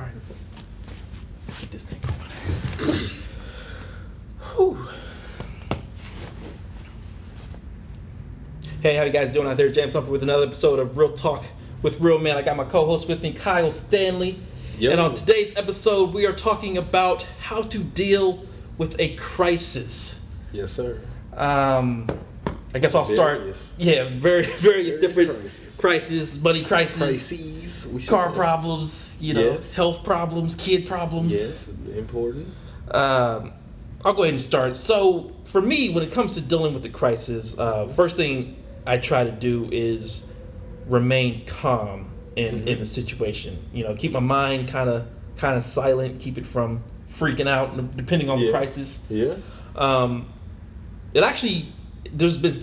right, let's get this thing going. Whew. Hey, how you guys doing out there? James Humphrey with another episode of Real Talk with Real Man. I got my co-host with me, Kyle Stanley. Yo. And on today's episode, we are talking about how to deal with a crisis. Yes, sir. I guess I'll start. Various different crises, money crisis, car problems, Yes. health problems, kid problems. Yes, important. I'll go ahead and start. So for me, when it comes to dealing with the crisis, first thing I try to do is remain calm in the situation. Keep my mind kind of silent, keep it from freaking out, depending on the crisis. Yeah. It actually, there's been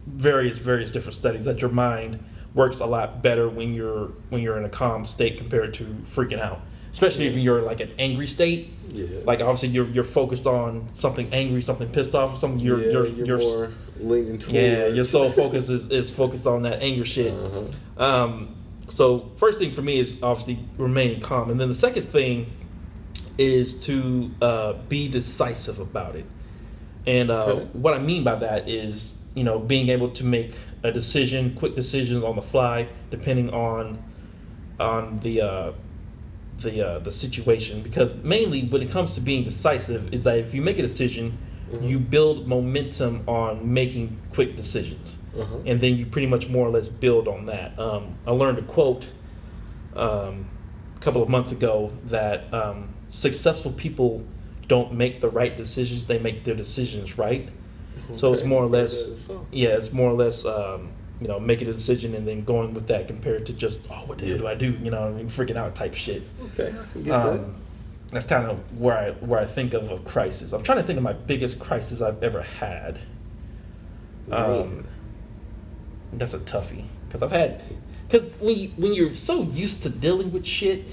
various different studies that your mind works a lot better when you're in a calm state compared to freaking out. Especially if you're like an angry state. Yeah. Like obviously you're focused on something angry, something pissed off, something you're more leaning toward. Yeah, your sole focus is focused on that anger shit. Uh-huh. So first thing for me is obviously remaining calm, and then the second thing is to be decisive about it. And what I mean by that is, being able to make a decision, quick decisions on the fly, depending on the situation. Because mainly when it comes to being decisive is that if you make a decision, you build momentum on making quick decisions. And then you pretty much more or less build on that. I learned a quote a couple of months ago that successful people don't make the right decisions, they make their decisions right. So it's more or less, making a decision and then going with that compared to just, what the hell do I do? Freaking out type shit. Okay, I can get that. That's kind of where I think of a crisis. I'm trying to think of my biggest crisis I've ever had. That's a toughie because when you're so used to dealing with shit,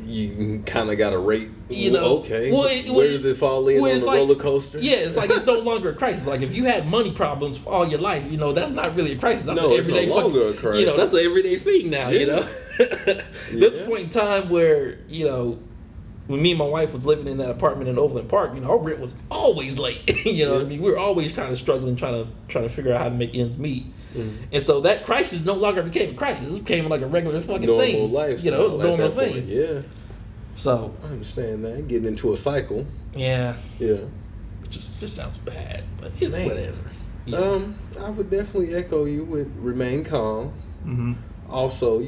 you kind of got to rate. Okay. Where does it fall in on the roller coaster? Yeah, it's like it's no longer a crisis. Like if you had money problems all your life, that's not really a crisis. That's an everyday it's no longer a crisis. That's an everyday thing now. Yeah. There's a point in time where when me and my wife was living in that apartment in Overland Park, our rent was always late. What I mean? We were always kind of struggling, trying to figure out how to make ends meet. And so that crisis no longer became a crisis. It became like a regular fucking normal thing. Life. It was a normal thing. Point, yeah. So I understand that. Getting into a cycle. Yeah. Yeah. It just sounds bad, but it's whatever. Yeah. I would definitely echo you with remain calm. Mm-hmm. Also,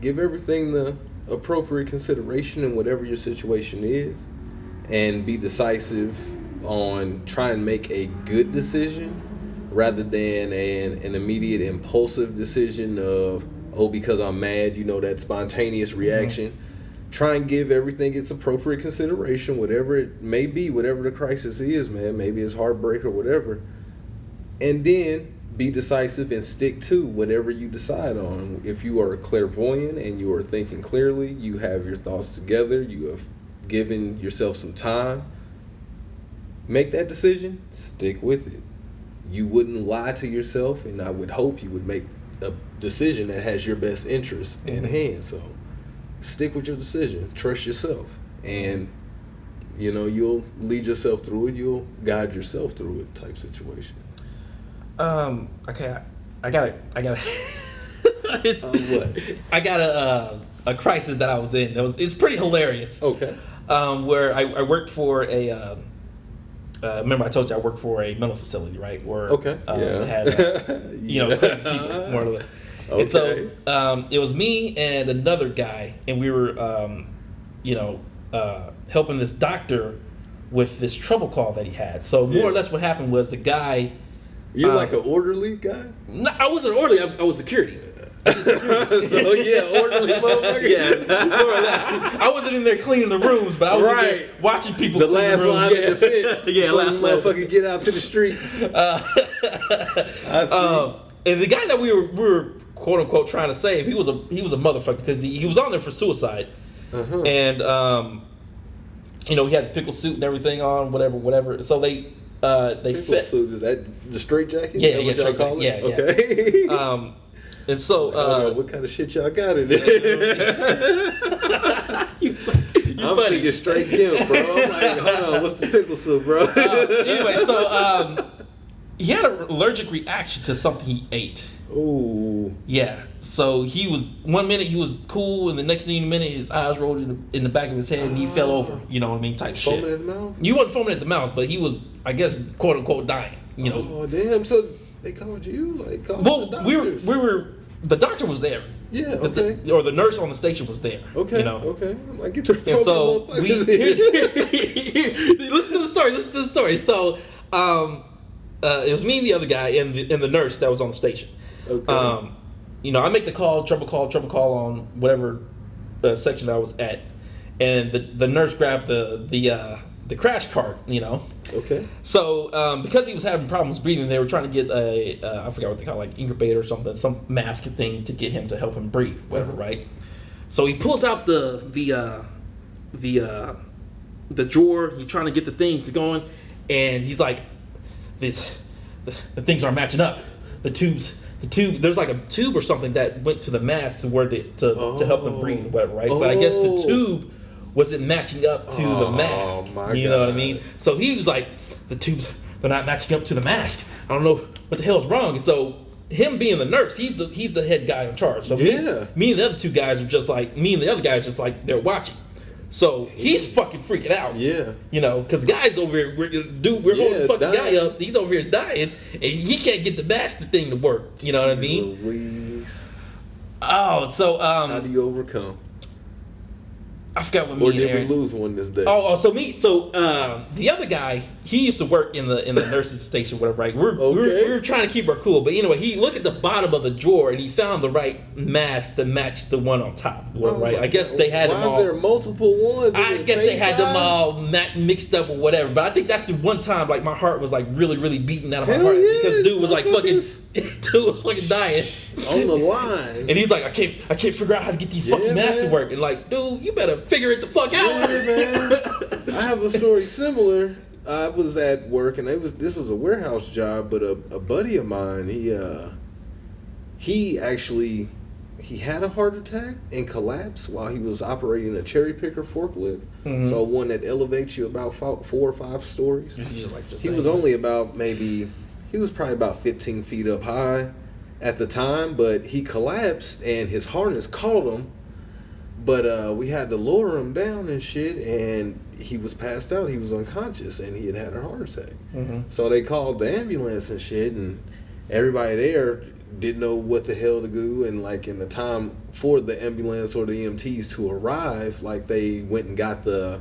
give everything the appropriate consideration in whatever your situation is, and be decisive on trying to make a good decision rather than an immediate impulsive decision of, because I'm mad, that spontaneous reaction. Try and give everything its appropriate consideration, whatever it may be, whatever the crisis is, man. Maybe it's heartbreak or whatever. And then be decisive and stick to whatever you decide on. If you are clairvoyant and you are thinking clearly, you have your thoughts together, you have given yourself some time, make that decision, stick with it. You wouldn't lie to yourself, and I would hope you would make a decision that has your best interest in hand. So stick with your decision, trust yourself, and you'll lead yourself through it, you'll guide yourself through it type situation. Okay, I got it's what? I got a crisis that I was in. It's pretty hilarious. Okay. Where I worked for a remember I told you I worked for a mental facility, right? Where had crazy people, more or less. Okay. And so it was me and another guy, and we were helping this doctor with this trouble call that he had. So more or less what happened was the guy. You're like an orderly guy? No, I wasn't orderly. I was security. So orderly motherfucker. Yeah, more or less. I wasn't in there cleaning the rooms, but I was in there watching people. The clean last the rooms. line of defense. Last motherfucker get out to the streets. I see. And the guy that we were quote unquote trying to save, he was a motherfucker because he was on there for suicide, and he had the pickle suit and everything on, whatever. So they fit. So is that the straight jacket? Yeah, straight jacket. Yeah. Okay. And so, what kind of shit y'all got in there? I'm thinking straight gimp, bro. I'm like, hold on, what's the pickle soup, bro? Anyway, so he had an allergic reaction to something he ate. Ooh. Yeah. So he was 1 minute he was cool, and the next minute his eyes rolled in the back of his head, and he fell over. You know what I mean? Type shit. Foaming at the mouth? You wasn't foaming at the mouth, but he was, I guess, quote unquote, dying. You know. Oh damn! So they called you? Like called the doctors? we were. The doctor was there. Yeah. Okay. Or the nurse on the station was there. Okay. You know. Okay. I'm like, get the And so motherfuckers here. listen to the story. So, it was me and the other guy and the nurse that was on the station. Okay. You know, I make the call, trouble call on whatever section I was at, and the nurse grabbed the crash cart. You know. Okay. So, because he was having problems breathing, they were trying to get I forgot what they call it, like incubator or something, some mask thing to get him to help him breathe, whatever, right? So he pulls out the drawer. He's trying to get the things going, and he's like, the things aren't matching up. The tube. There's like a tube or something that went to the mask to help them breathe, whatever, right? But I guess the tube wasn't matching up to the mask. You know what I mean? So he was like, the tubes, they're not matching up to the mask. I don't know what the hell's wrong. And so him being the nurse, he's the head guy in charge. So me and the other two guys are just like, they're watching. So he's fucking freaking out. Yeah. You know, because guys over here, we're holding the fucking guy up. He's over here dying, and he can't get the mask thing to work. You know what I mean? Louise. Oh, so how do you overcome? I forgot what. Or did we lose one this day? So the other guy, he used to work in the nurses station, whatever. Right? We were trying to keep her cool, but anyway, he looked at the bottom of the drawer and he found the right mask to match the one on top. Right? I guess they had them all. Why is there multiple ones? I guess they had them all mixed up or whatever. But I think that's the one time like my heart was like really, really beating out of my heart because dude was like fucking dying on the line, and he's like, I can't figure out how to get these fucking masks to work. And like, dude, you better figure it the fuck out. Yeah, man. I have a story similar. I was at work, and this was a warehouse job, but a buddy of mine, he actually had a heart attack and collapsed while he was operating a cherry picker forklift. Mm-hmm. So one that elevates you about 4 or 5 stories. He was only he was probably about 15 feet up high at the time, but he collapsed and his harness caught him. But we had to lower him down and shit, and he was passed out. He was unconscious, and he had a heart attack. Mm-hmm. So they called the ambulance and shit, and everybody there didn't know what the hell to do. And like in the time for the ambulance or the EMTs to arrive, like they went and got the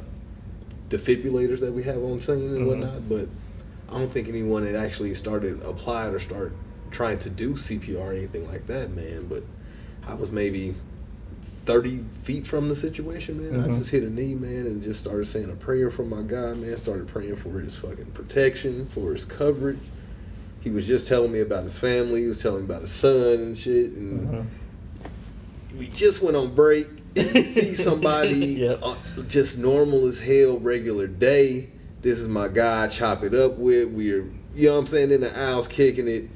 defibrillators that we have on scene and whatnot. But I don't think anyone had actually applied or start trying to do CPR or anything like that, man. But I was maybe 30 feet from the situation, man. I just hit a knee, man, and just started saying a prayer for my guy, man. Started praying for his fucking protection, for his coverage. He was just telling me about his family. He was telling me about his son and shit. And we just went on break. See somebody just normal as hell, regular day. This is my guy I chop it up with. We're, you know what I'm saying, in the aisles kicking it.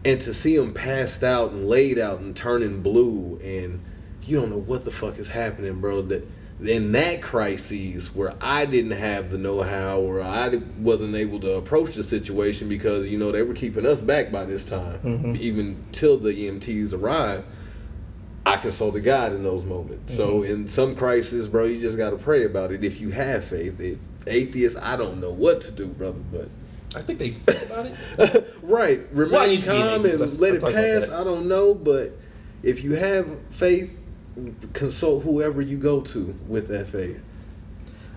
And to see him passed out and laid out and turning blue, and you don't know what the fuck is happening, bro. That in that crisis where I didn't have the know-how, or I wasn't able to approach the situation because, you know, they were keeping us back by this time, even till the EMTs arrived. I consulted God in those moments. So in some crises, bro, you just got to pray about it if you have faith. If atheists, I don't know what to do, brother, but I think they think about it. Right. Remain calm and let it pass. I don't know, but if you have faith, consult whoever you go to with that faith.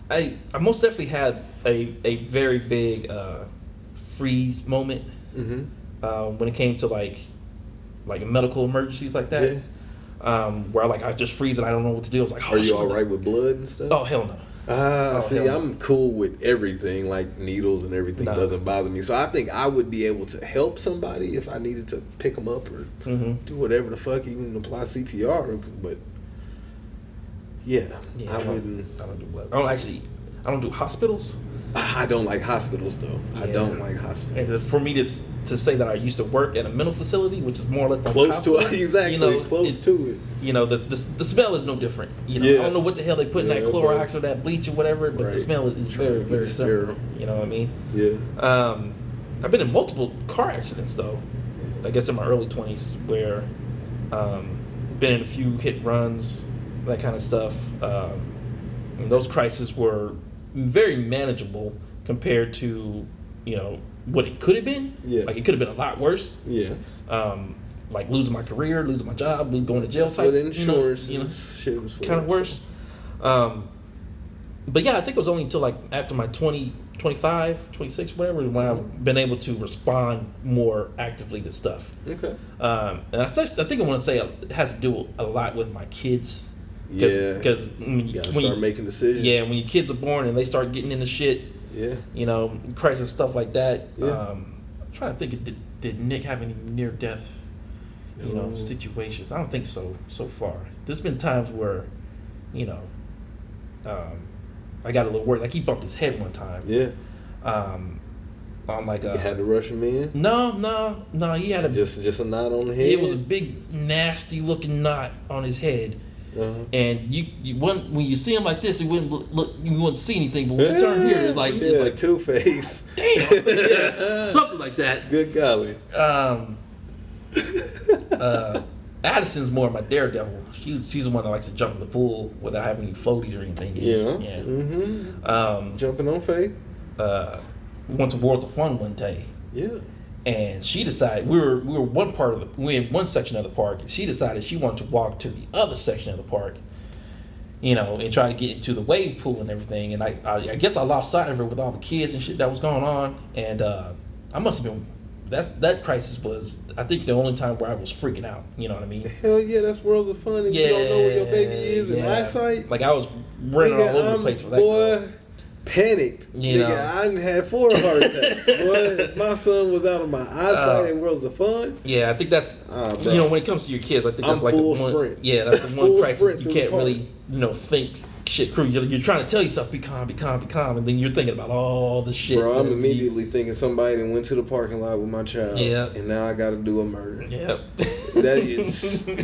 I most definitely had a very big freeze moment when it came to like medical emergencies like that. Yeah. Where I just freeze and I don't know what to do. I was like, are you all right with blood and stuff? Oh, hell no. I'm cool with everything, like needles and everything doesn't bother me. So I think I would be able to help somebody if I needed to pick them up or do whatever the fuck, even apply CPR. But I wouldn't. I don't do blood. I don't do hospitals. I don't like hospitals though. I don't like hospitals. And just for me to say that I used to work at a mental facility, which is more or less like close to it, exactly. You know, close to it. You know, the smell is no different. You know, Yeah. I don't know what the hell they put in that Clorox or that bleach or whatever, but the smell is very, very similar. You know what I mean? Yeah. I've been in multiple car accidents though. I guess in my early 20s, where been in a few hit runs, that kind of stuff. And those crises were very manageable compared to, you know, what it could have been. Yeah. Like it could have been a lot worse. Yeah. Like losing my career, losing my job, going to jail type. With insurance, you know, shit was kind of worse. But yeah, I think it was only until like after my 25, 26, whatever, when I've been able to respond more actively to stuff. Okay. And I think I want to say it has to do a lot with my kids. Because when you gotta start making decisions. Yeah, when your kids are born and they start getting into shit. Yeah. You know, crisis stuff like that. Yeah. I'm trying to think, did Nick have any near death, situations? I don't think so far. There's been times where, you know, I got a little worried. Like he bumped his head one time. Yeah. On like you had to rush him in? No. He had just a knot on the head. It was a big, nasty looking knot on his head. Uh-huh. And you wouldn't, when you see him like this, you wouldn't see anything. But when you turn here, it's like Two-Face. Damn, yeah, something like that. Good golly. Addison's more my daredevil. She's the one that likes to jump in the pool without having any floaties or anything. Yeah. Mm-hmm. Jumping on faith. Went to Worlds of Fun one day. Yeah. And she decided we were in one section of the park, and she decided she wanted to walk to the other section of the park, you know, and try to get into the wave pool and everything. And I guess I lost sight of her with all the kids and shit that was going on. And I must have been that crisis was, I think, the only time where I was freaking out. You know what I mean? Hell yeah, that's Worlds of Fun, and you don't know where your baby is in eyesight. Like I was running all over the place for that. Boy, panicked. You know. I done had 4 heart attacks. Boy, my son was out of my eyesight at Worlds of Fun. Yeah, I think that's you know, when it comes to your kids, I think that's like full the one. sprint. Yeah, that's the one crisis sprint you can't really, think shit through. You're trying to tell yourself be calm, and then you're thinking about all the shit. Bro, I'm immediately thinking somebody that went to the parking lot with my child. Yeah. And now I got to do a murder. Yep.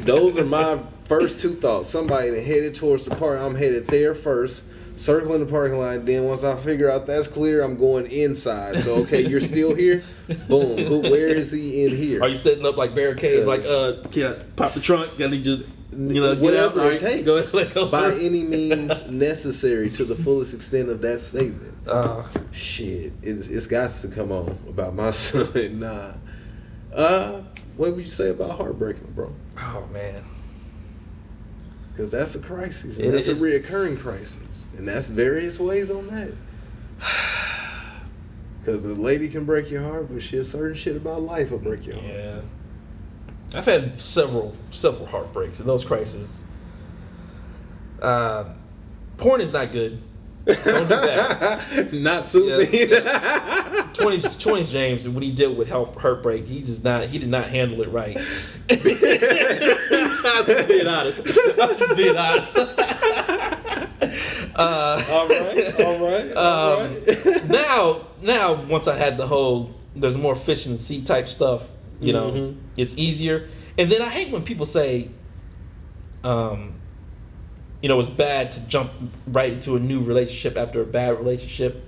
Those are my first 2 thoughts. Somebody that headed towards the park. I'm headed there first, circling the parking lot. Then once I figure out that's clear, I'm going inside. So okay, you're still here. Boom. Where is he in here? Are you setting up like barricades? Like, can I pop the trunk? Can I just whatever it takes, go by any means necessary, to the fullest extent of that statement. Shit, it's got to come on about my son. Nah. What would you say about heartbreaking, bro? Oh man, because that's a crisis, and that's a reoccurring crisis, and that's various ways on that. Because a lady can break your heart, but certain shit about life will break your heart. Yeah. I've had several heartbreaks in those crises. Porn is not good. Don't do that. Not suit me. 20s James, when he dealt with heartbreak, he did not handle it right. I'm just being honest. All right. Now, once I had the whole, there's more fish in the sea type stuff. You know, it's easier. And then I hate when people say, it's bad to jump right into a new relationship after a bad relationship.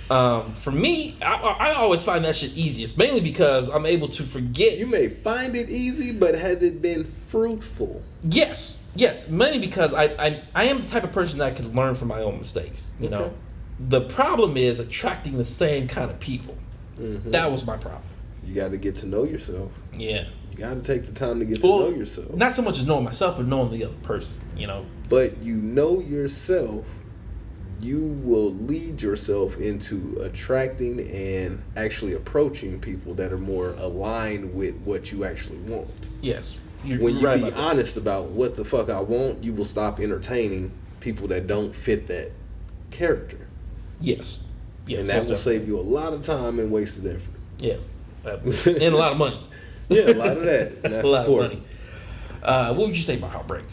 For me, I always find that shit easiest, mainly because I'm able to forget. You may find it easy, but has it been fruitful? Yes, mainly because I am the type of person that can learn from my own mistakes. You know, the problem is attracting the same kind of people. Mm-hmm. That was my problem. You got to get to know yourself. Yeah. You got to take the time to get to know yourself. Not so much as knowing myself, but knowing the other person, you know. But you know yourself, you will lead yourself into attracting and actually approaching people that are more aligned with what you actually want. Yes. When you be honest about what the fuck I want, you will stop entertaining people that don't fit that character. Yes. And that will save you a lot of time and wasted effort. Yeah. And a lot of money. Yeah, a lot of that. And that's a lot important. of money. What would you say about heartbreak?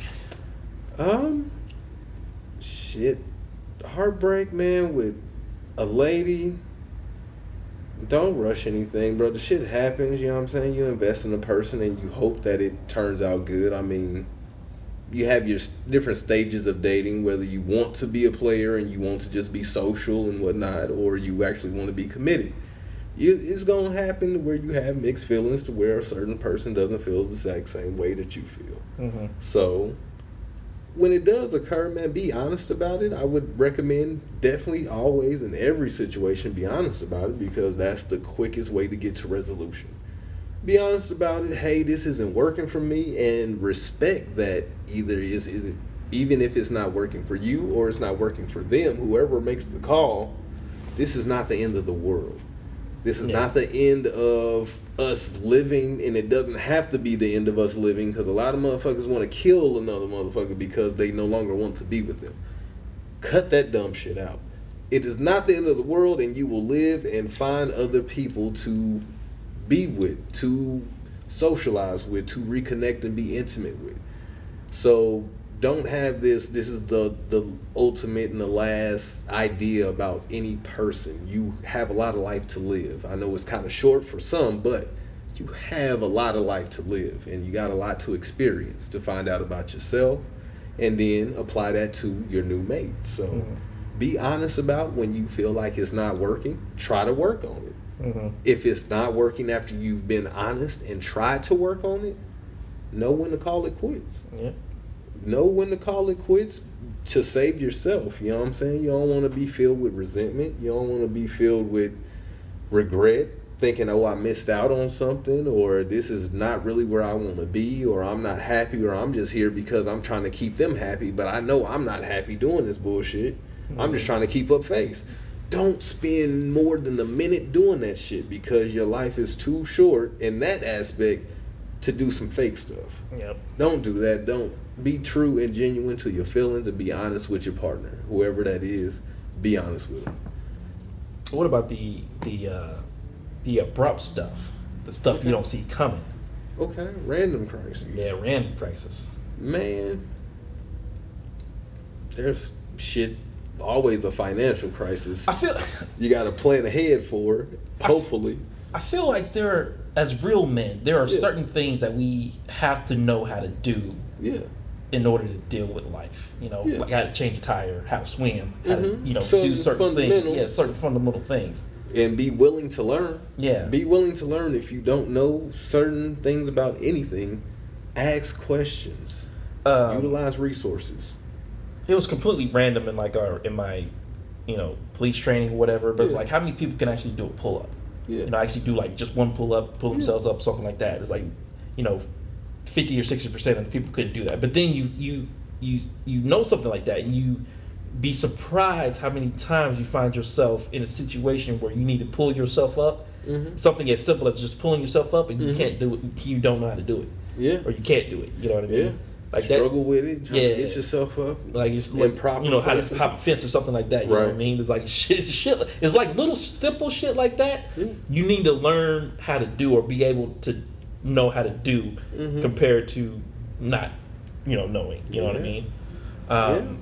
Shit. Heartbreak, man, with a lady, don't rush anything, bro. The shit happens, you know what I'm saying? You invest in a person and you hope that it turns out good. I mean, you have your different stages of dating, whether you want to be a player and you want to just be social and whatnot, or you actually want to be committed. It's going to happen where you have mixed feelings to where a certain person doesn't feel the exact same way that you feel. Mm-hmm. So when it does occur, man, be honest about it. I would recommend definitely always in every situation be honest about it, because that's the quickest way to get to resolution. Be honest about it. Hey, this isn't working for me, and respect that either is it, even if it's not working for you or it's not working for them, whoever makes the call, this is not the end of the world. This is not the end of us living, and it doesn't have to be the end of us living, because a lot of motherfuckers want to kill another motherfucker because they no longer want to be with them. Cut that dumb shit out. It is not the end of the world, and you will live and find other people to be with, to socialize with, to reconnect and be intimate with. So don't have this is the ultimate and the last idea about any person. You have a lot of life to live. I know it's kind of short for some, but you have a lot of life to live, and you got a lot to experience to find out about yourself, and then apply that to your new mate. So be honest about when you feel like it's not working. Try to work on it. If it's not working after you've been honest and tried to work on it, know when to call it quits. Know when to call it quits to save yourself. You know what I'm saying? You don't want to be filled with resentment. You don't want to be filled with regret, thinking, oh, I missed out on something, or this is not really where I want to be, or I'm not happy, or I'm just here because I'm trying to keep them happy, but I know I'm not happy doing this bullshit. I'm just trying to keep up face. Don't spend more than a minute doing that shit, because your life is too short in that aspect to do some fake stuff. Don't do that. Don't be true and genuine to your feelings, and be honest with your partner, whoever that is. Be honest with them. What about the abrupt stuff, the stuff you don't see coming? Okay, random crises. Yeah, random crisis. Man, there's shit. Always a financial crisis. I feel you got to plan ahead for it. Hopefully, I feel like as real men, there are certain things that we have to know how to do. In order to deal with life, like how to change a tire, how to swim, how to do certain things. Certain fundamental things. And be willing to learn. Be willing to learn. If you don't know certain things about anything, ask questions. Utilize resources. It was completely random in my police training or whatever, but it's like, how many people can actually do a pull up? Actually do like just one pull up, pull themselves up, something like that. It's like 50 or 60% of the people couldn't do that. But then you know something like that, and you be surprised how many times you find yourself in a situation where you need to pull yourself up. Something as simple as just pulling yourself up, and you can't do it. You don't know how to do it. Or you can't do it. You know what I mean? Like struggle with it, trying to get yourself up. Like it's like how to hop a fence or something like that. You know what I mean? It's like shit. It's like little simple shit like that. You need to learn how to do, or be able to know how to do, compared to not, knowing. You know what I mean?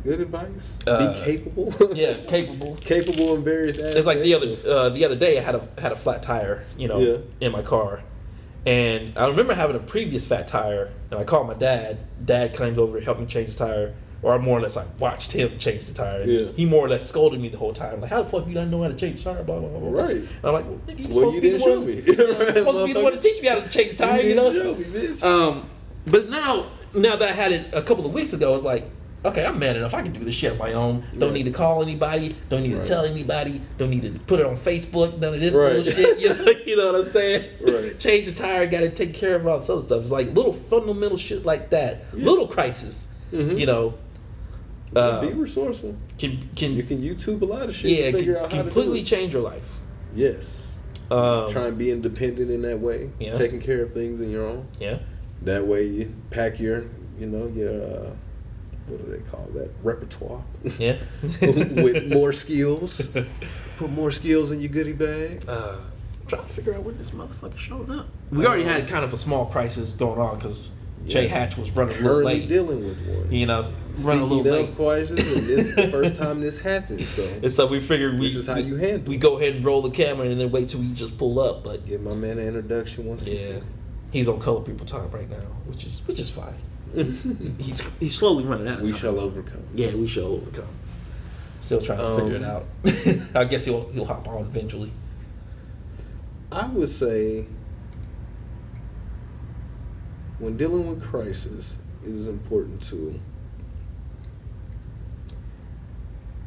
Good advice. Be capable. Capable. Capable in various aspects. It's like the other day I had a flat tire, in my car. And I remember having a previous fat tire, and I called my dad. Dad came over to help me change the tire, or I more or less watched him change the tire. And he more or less scolded me the whole time, like, "How the fuck you don't know how to change the tire?" Blah blah blah. Right. And I'm like, "Well, nigga, you supposed to be the one. You're supposed to be the one to teach me how to change the tire, Show me, bitch. But now that I had it a couple of weeks ago, it's like, okay, I'm man enough. I can do this shit on my own. Don't need to call anybody. Don't need to tell anybody. Don't need to put it on Facebook. None of this bullshit. You know what I'm saying? Right. Change the tire. Got to take care of all this other stuff. It's like little fundamental shit like that. Little crisis. Be resourceful. You can YouTube a lot of shit to figure out how to completely change your life. Yes. Try and be independent in that way. Taking care of things in your own. That way you pack your what do they call that? Repertoire. With more skills. Put more skills in your goodie bag. Trying to figure out when this motherfucker showed up. We already had kind of a small crisis going on because Jay Hatch was running a little currently late. dealing with one. You know, running a little Speaking late. of crisis, and this is the first time this happened. So And so we figured this is how you handle. we go ahead and roll the camera and then wait till we just pull up. But Give my man an introduction once. yeah, he's on color people time right now, which is fine. he's slowly running out of time. We shall overcome. Yeah, we shall overcome. Still trying to figure it out. I guess he'll hop on eventually. I would say when dealing with crisis, it is important to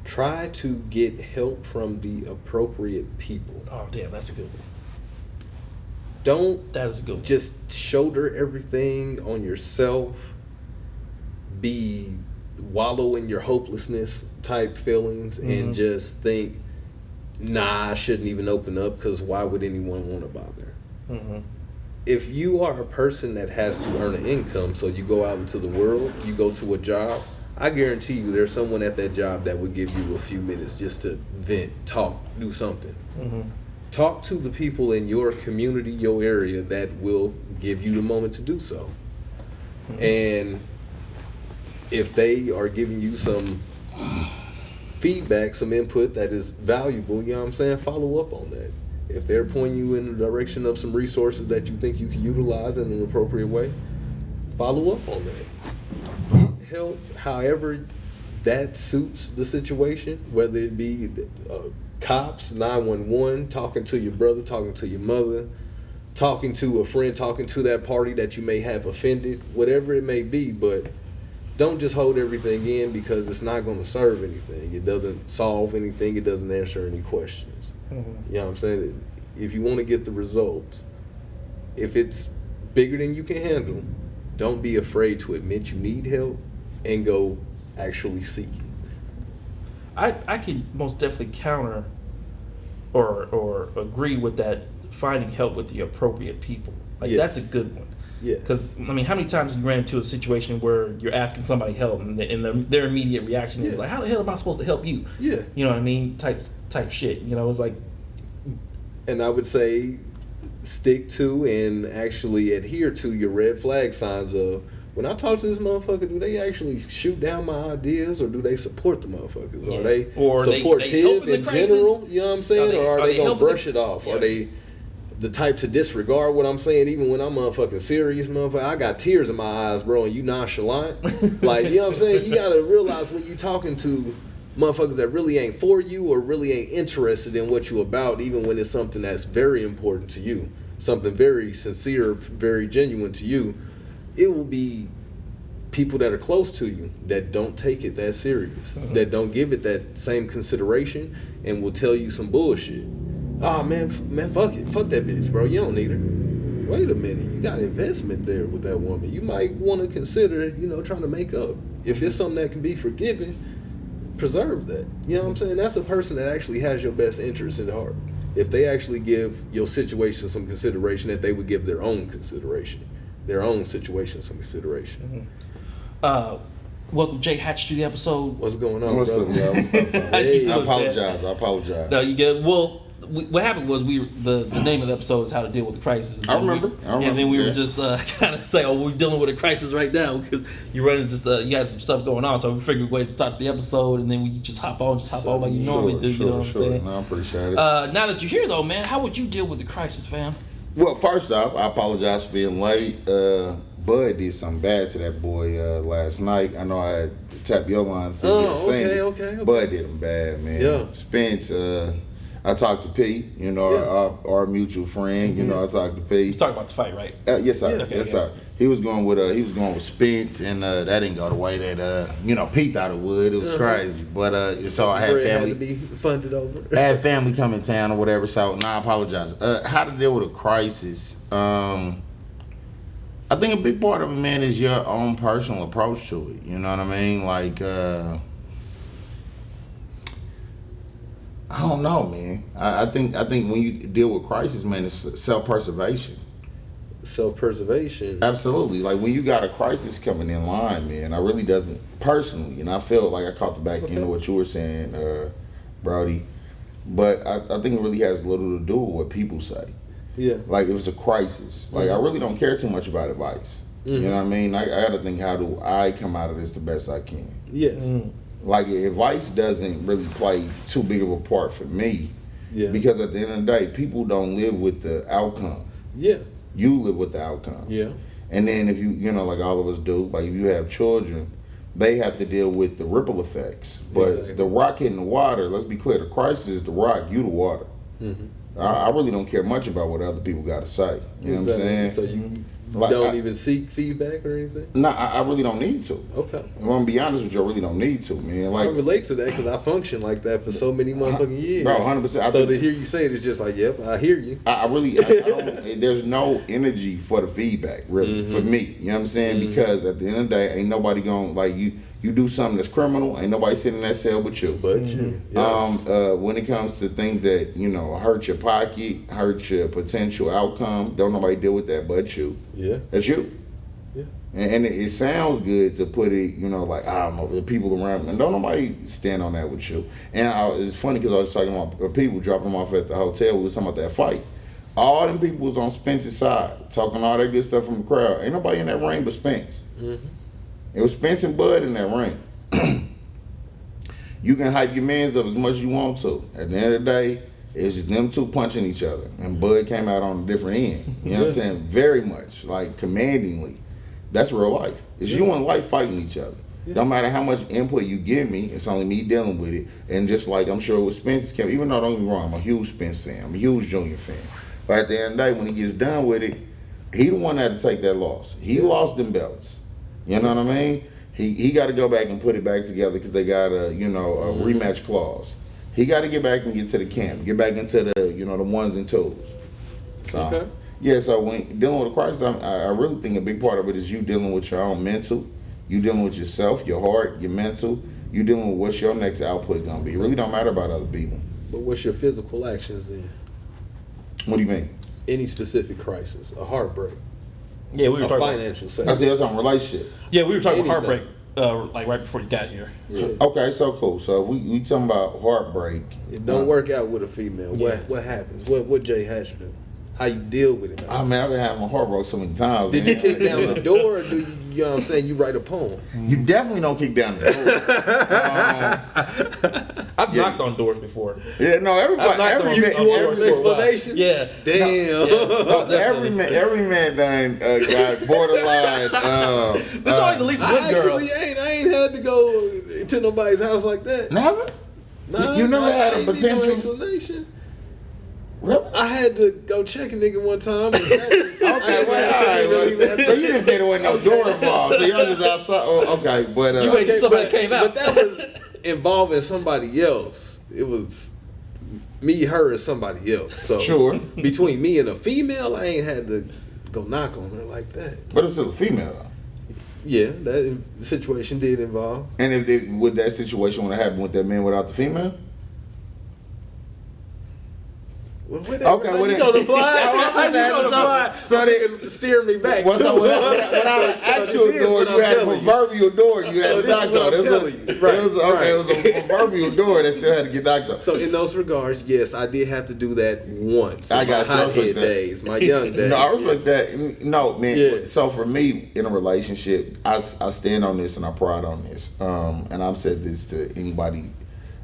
try to get help from the appropriate people. Oh damn, that's a good one. Don't That is a good one. just shoulder everything on yourself. Wallow in your hopelessness type feelings and just think, nah, I shouldn't even open up because why would anyone want to bother? Mm-hmm. If you are a person that has to earn an income, so you go out into the world, you go to a job, I guarantee you there's someone at that job that would give you a few minutes just to vent, talk, do something. Mm-hmm. Talk to the people in your community, your area that will give you the moment to do so. Mm-hmm. And if they are giving you some feedback, some input that is valuable, you know what I'm saying, follow up on that. If they're pointing you in the direction of some resources that you think you can utilize in an appropriate way, follow up on that. Get help however that suits the situation, whether it be cops, 911, talking to your brother, talking to your mother, talking to a friend, talking to that party that you may have offended, whatever it may be, but don't just hold everything in because it's not going to serve anything. It doesn't solve anything. It doesn't answer any questions. Mm-hmm. You know what I'm saying? If you want to get the results, if it's bigger than you can handle, don't be afraid to admit you need help and go actually seek it. I can most definitely counter or agree with that, finding help with the appropriate people. Like Yes. that's a good one. Yeah. Because I mean, how many times you ran into a situation where you're asking somebody help and their immediate reaction is Yeah. like, "How the hell am I supposed to help you?" Yeah. You know what I mean? Type shit. You know, it's like, And I would say stick to and actually adhere to your red flag signs of, when I talk to this motherfucker, do they actually shoot down my ideas or do they support the motherfuckers? Yeah. Are they Or they supportive helping the in crisis? general? You know what I'm saying? Or are they going to helping brush it off? Yeah. Are they the type to disregard what I'm saying even when I'm motherfucking serious, motherfucker? I got tears in my eyes, bro, and you nonchalant. Like, you know what I'm saying? You got to realize when you talking to motherfuckers that really ain't for you or really ain't interested in what you about, even when it's something that's very important to you, something very sincere, very genuine to you, it will be people that are close to you that don't take it that serious, that don't give it that same consideration, and will tell you some bullshit. Oh man, fuck it, fuck that bitch, bro. You don't need her. Wait a minute, you got investment there with that woman. You might want to consider, trying to make up. If it's something that can be forgiven, preserve that. You know what I'm saying? That's a person that actually has your best interest at heart. If they actually give your situation some consideration, that they would give their own consideration, their own situation some consideration. welcome Jay Hatch to the episode. What's going on, What's brother? up, y'all? What's up, y'all? Hey. I apologize. No, you get well. What happened was the name of the episode is how to deal with the crisis. I remember. And then we were Yeah. just kind of say, oh, we're dealing with a crisis right now because you run into you had some stuff going on. So we figured we'd wait to start the episode and then we just hop on like you normally do. You know what I'm saying? No, I appreciate it. Now that you're here though, man, how would you deal with the crisis, fam? Well, first off, I apologize for being late. Bud did something bad to that boy last night. I know I had tapped your line. Okay. Bud did him bad, man. Yeah. Spence, I talked to P, our mutual friend. Mm-hmm. I talked to P. He's talking about the fight, right? Yes, sir. Yeah. Okay, Yes, yeah. sir. He was going with Spence, and that didn't go the way that P thought it would. It was crazy, but so I had Bread family. had to be funded over. I had family come in town or whatever, so I apologize. How to deal with a crisis? I think a big part of it, man, is your own personal approach to it. You know what I mean? Like, I don't know, man. I think when you deal with crisis, man, it's self-preservation. Self-preservation. Absolutely. Like when you got a crisis coming in line, man, I really doesn't personally, and I felt like I caught the back end of what you were saying, Brody. But I think it really has little to do with what people say. Yeah. Like it was a crisis. Like I really don't care too much about advice. You know what I mean? I got to think, how do I come out of this the best I can? Yes. Like, advice doesn't really play too big of a part for me. Yeah. Because at the end of the day, people don't live with the outcome. Yeah. You live with the outcome. Yeah. And then if you know, like all of us do, like if you have children, they have to deal with the ripple effects. But Exactly. the rock hitting the water, let's be clear, the Christ is the rock, you the water. I really don't care much about what other people got to say. You know what I'm saying? So you Like, don't even seek feedback or anything? No, I really don't need to. Okay. If I'm gonna be honest with you, I really don't need to, man. I Like, relate to that because I functioned like that for so many motherfucking years. Bro, 100%. So to hear you say it, it's just like, yep, I hear you. I don't, there's no energy for the feedback, really, for me. You know what I'm saying? Because at the end of the day, ain't nobody gonna, like, you do something that's criminal, ain't nobody sitting in that cell but you. But you. Yes. When it comes to things that, you know, hurt your pocket, hurt your potential outcome, don't nobody deal with that but you. Yeah. That's you. Yeah. And it sounds good to put it, you know, like, I don't know, the people around me. And don't nobody stand on that with you. And it's funny because I was talking about people dropping them off at the hotel. We was talking about that fight. All them people was on Spence's side, talking all that good stuff from the crowd. Ain't nobody in that ring but Spence. It was Spence and Bud in that ring. You can hype your mans up as much as you want to. At the end of the day, it's just them two punching each other. And Bud came out on a different end. You know what I'm saying? Very much, like, commandingly. That's real life. It's you and life fighting each other. No matter how much input you give me, it's only me dealing with it. And just like I'm sure with Spence's camp, even though don't get me wrong, I'm a huge Spence fan. I'm a huge Junior fan. But at the end of the day, when he gets done with it, he the one that had to take that loss. He lost them belts. You know what I mean? He got to go back and put it back together because they got a rematch clause. He got to get back and get to the camp, get back into the the ones and twos. So, Okay. Yeah, so when dealing with a crisis, I really think a big part of it is you dealing with your own mental, you dealing with yourself, your heart, your mental, you dealing with what's your next output gonna be. It really don't matter about other people. But what's your physical actions then? What do you mean? Any specific crisis, a heartbreak, Yeah, we were a talking. financial I setback. said that's on relationship. Yeah, we were talking about Anything. heartbreak, like right before you got here. Yeah. Okay, so cool. So we talking about heartbreak. It don't work out with a female. What happens? What Jay Hatcher do? How you deal with it? Oh man, I've been having my heart broke so many times. Did man. you kick down the door or do you know what I'm saying, you write a poem? You definitely don't kick down the door. I've knocked on doors before. Yeah, no, everybody. I've knocked on Every man, doors want before an a while. explanation? Yeah. Damn. no, every man done got borderline. There's always at least one I girl. actually ain't had to go to nobody's house like that. Never. Nah, You never had a I ain't need potential- no explanation. Really? I had to go check a nigga one time. And Okay, well, all right. Well, so you didn't say there wasn't no door involved. So y'all just outside. Oh, okay, but You ain't- somebody came out. But that was involving somebody else. It was me, her, and somebody else. So Sure. between me and a female, I ain't had to go knock on her like that. but it's still a female though. Yeah, that situation did involve. And if would that situation would have happened with that man without the female? Well, Okay, how well, you then- gonna fly? Yeah, well, How you gonna fly? so they- steer me back. Without an actual this is door, what you I'm had a telling you. proverbial door you had So to this knock is what on. I'm It was telling you. Right, it was a proverbial door that still had to get knocked on. So in those regards, yes, I did have to do that once. I got you. I my respect hothead that. days, my young days. No, I respect that. No, man. Yes. So for me, in a relationship, I stand on this and I pride on this. And I've said this to anybody,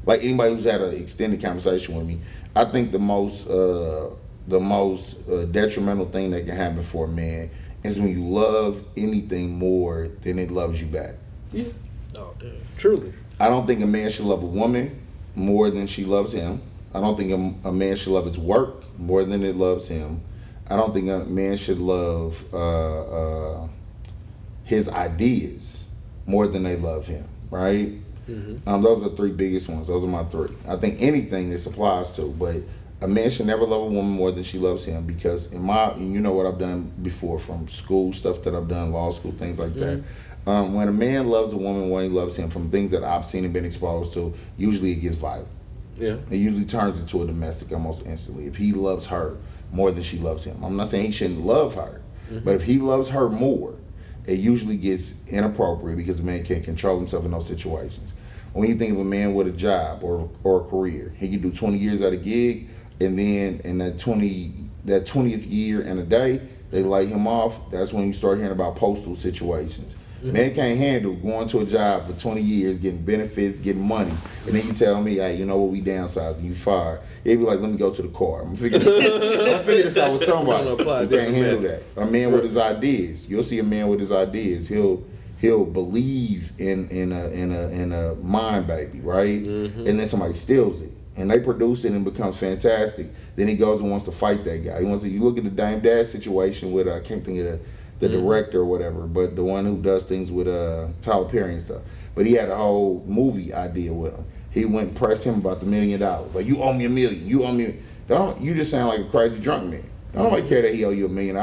like anybody who's had an extended conversation with me. I think the most detrimental thing that can happen for a man is when you love anything more than it loves you back. Yeah, Oh, dude. truly. I don't think a man should love a woman more than she loves him. I don't think a man should love his work more than it loves him. I don't think a man should love his ideas more than they love him, right? Those are the three biggest ones. Those are my three. I think anything this applies to, but a man should never love a woman more than she loves him, because you know what I've done before, from school stuff that I've done, law school, things like that. When a man loves a woman more than he loves him, from things that I've seen and been exposed to, usually it gets violent. Yeah. It usually turns into a domestic almost instantly. If he loves her more than she loves him. I'm not saying he shouldn't love her, but if he loves her more, it usually gets inappropriate because the man can't control himself in those situations. When you think of a man with a job or a career, he can do 20 years at a gig, and then in that 20th year and a day, they lay him off. That's when you start hearing about postal situations. Man can't handle going to a job for 20 years, getting benefits, getting money, and then you tell me, hey, you know what, we downsizing, you fired. He'd be like, let me go to the car. I'm figure this out with somebody. You can't handle that. A man with his ideas. You'll see a man with his ideas. He'll believe in a mind baby, right? And then somebody steals it, and they produce it and it becomes fantastic. Then he goes and wants to fight that guy. He wants to. You look at the Dame Dash situation with I can't think of the director or whatever, but the one who does things with Tyler Perry and stuff. But he had a whole movie idea with him. He went and pressed him about the $1 million. Like, you owe me $1 million. You owe me. You just sound like a crazy drunk man. Don't nobody care that he owe you $1 million.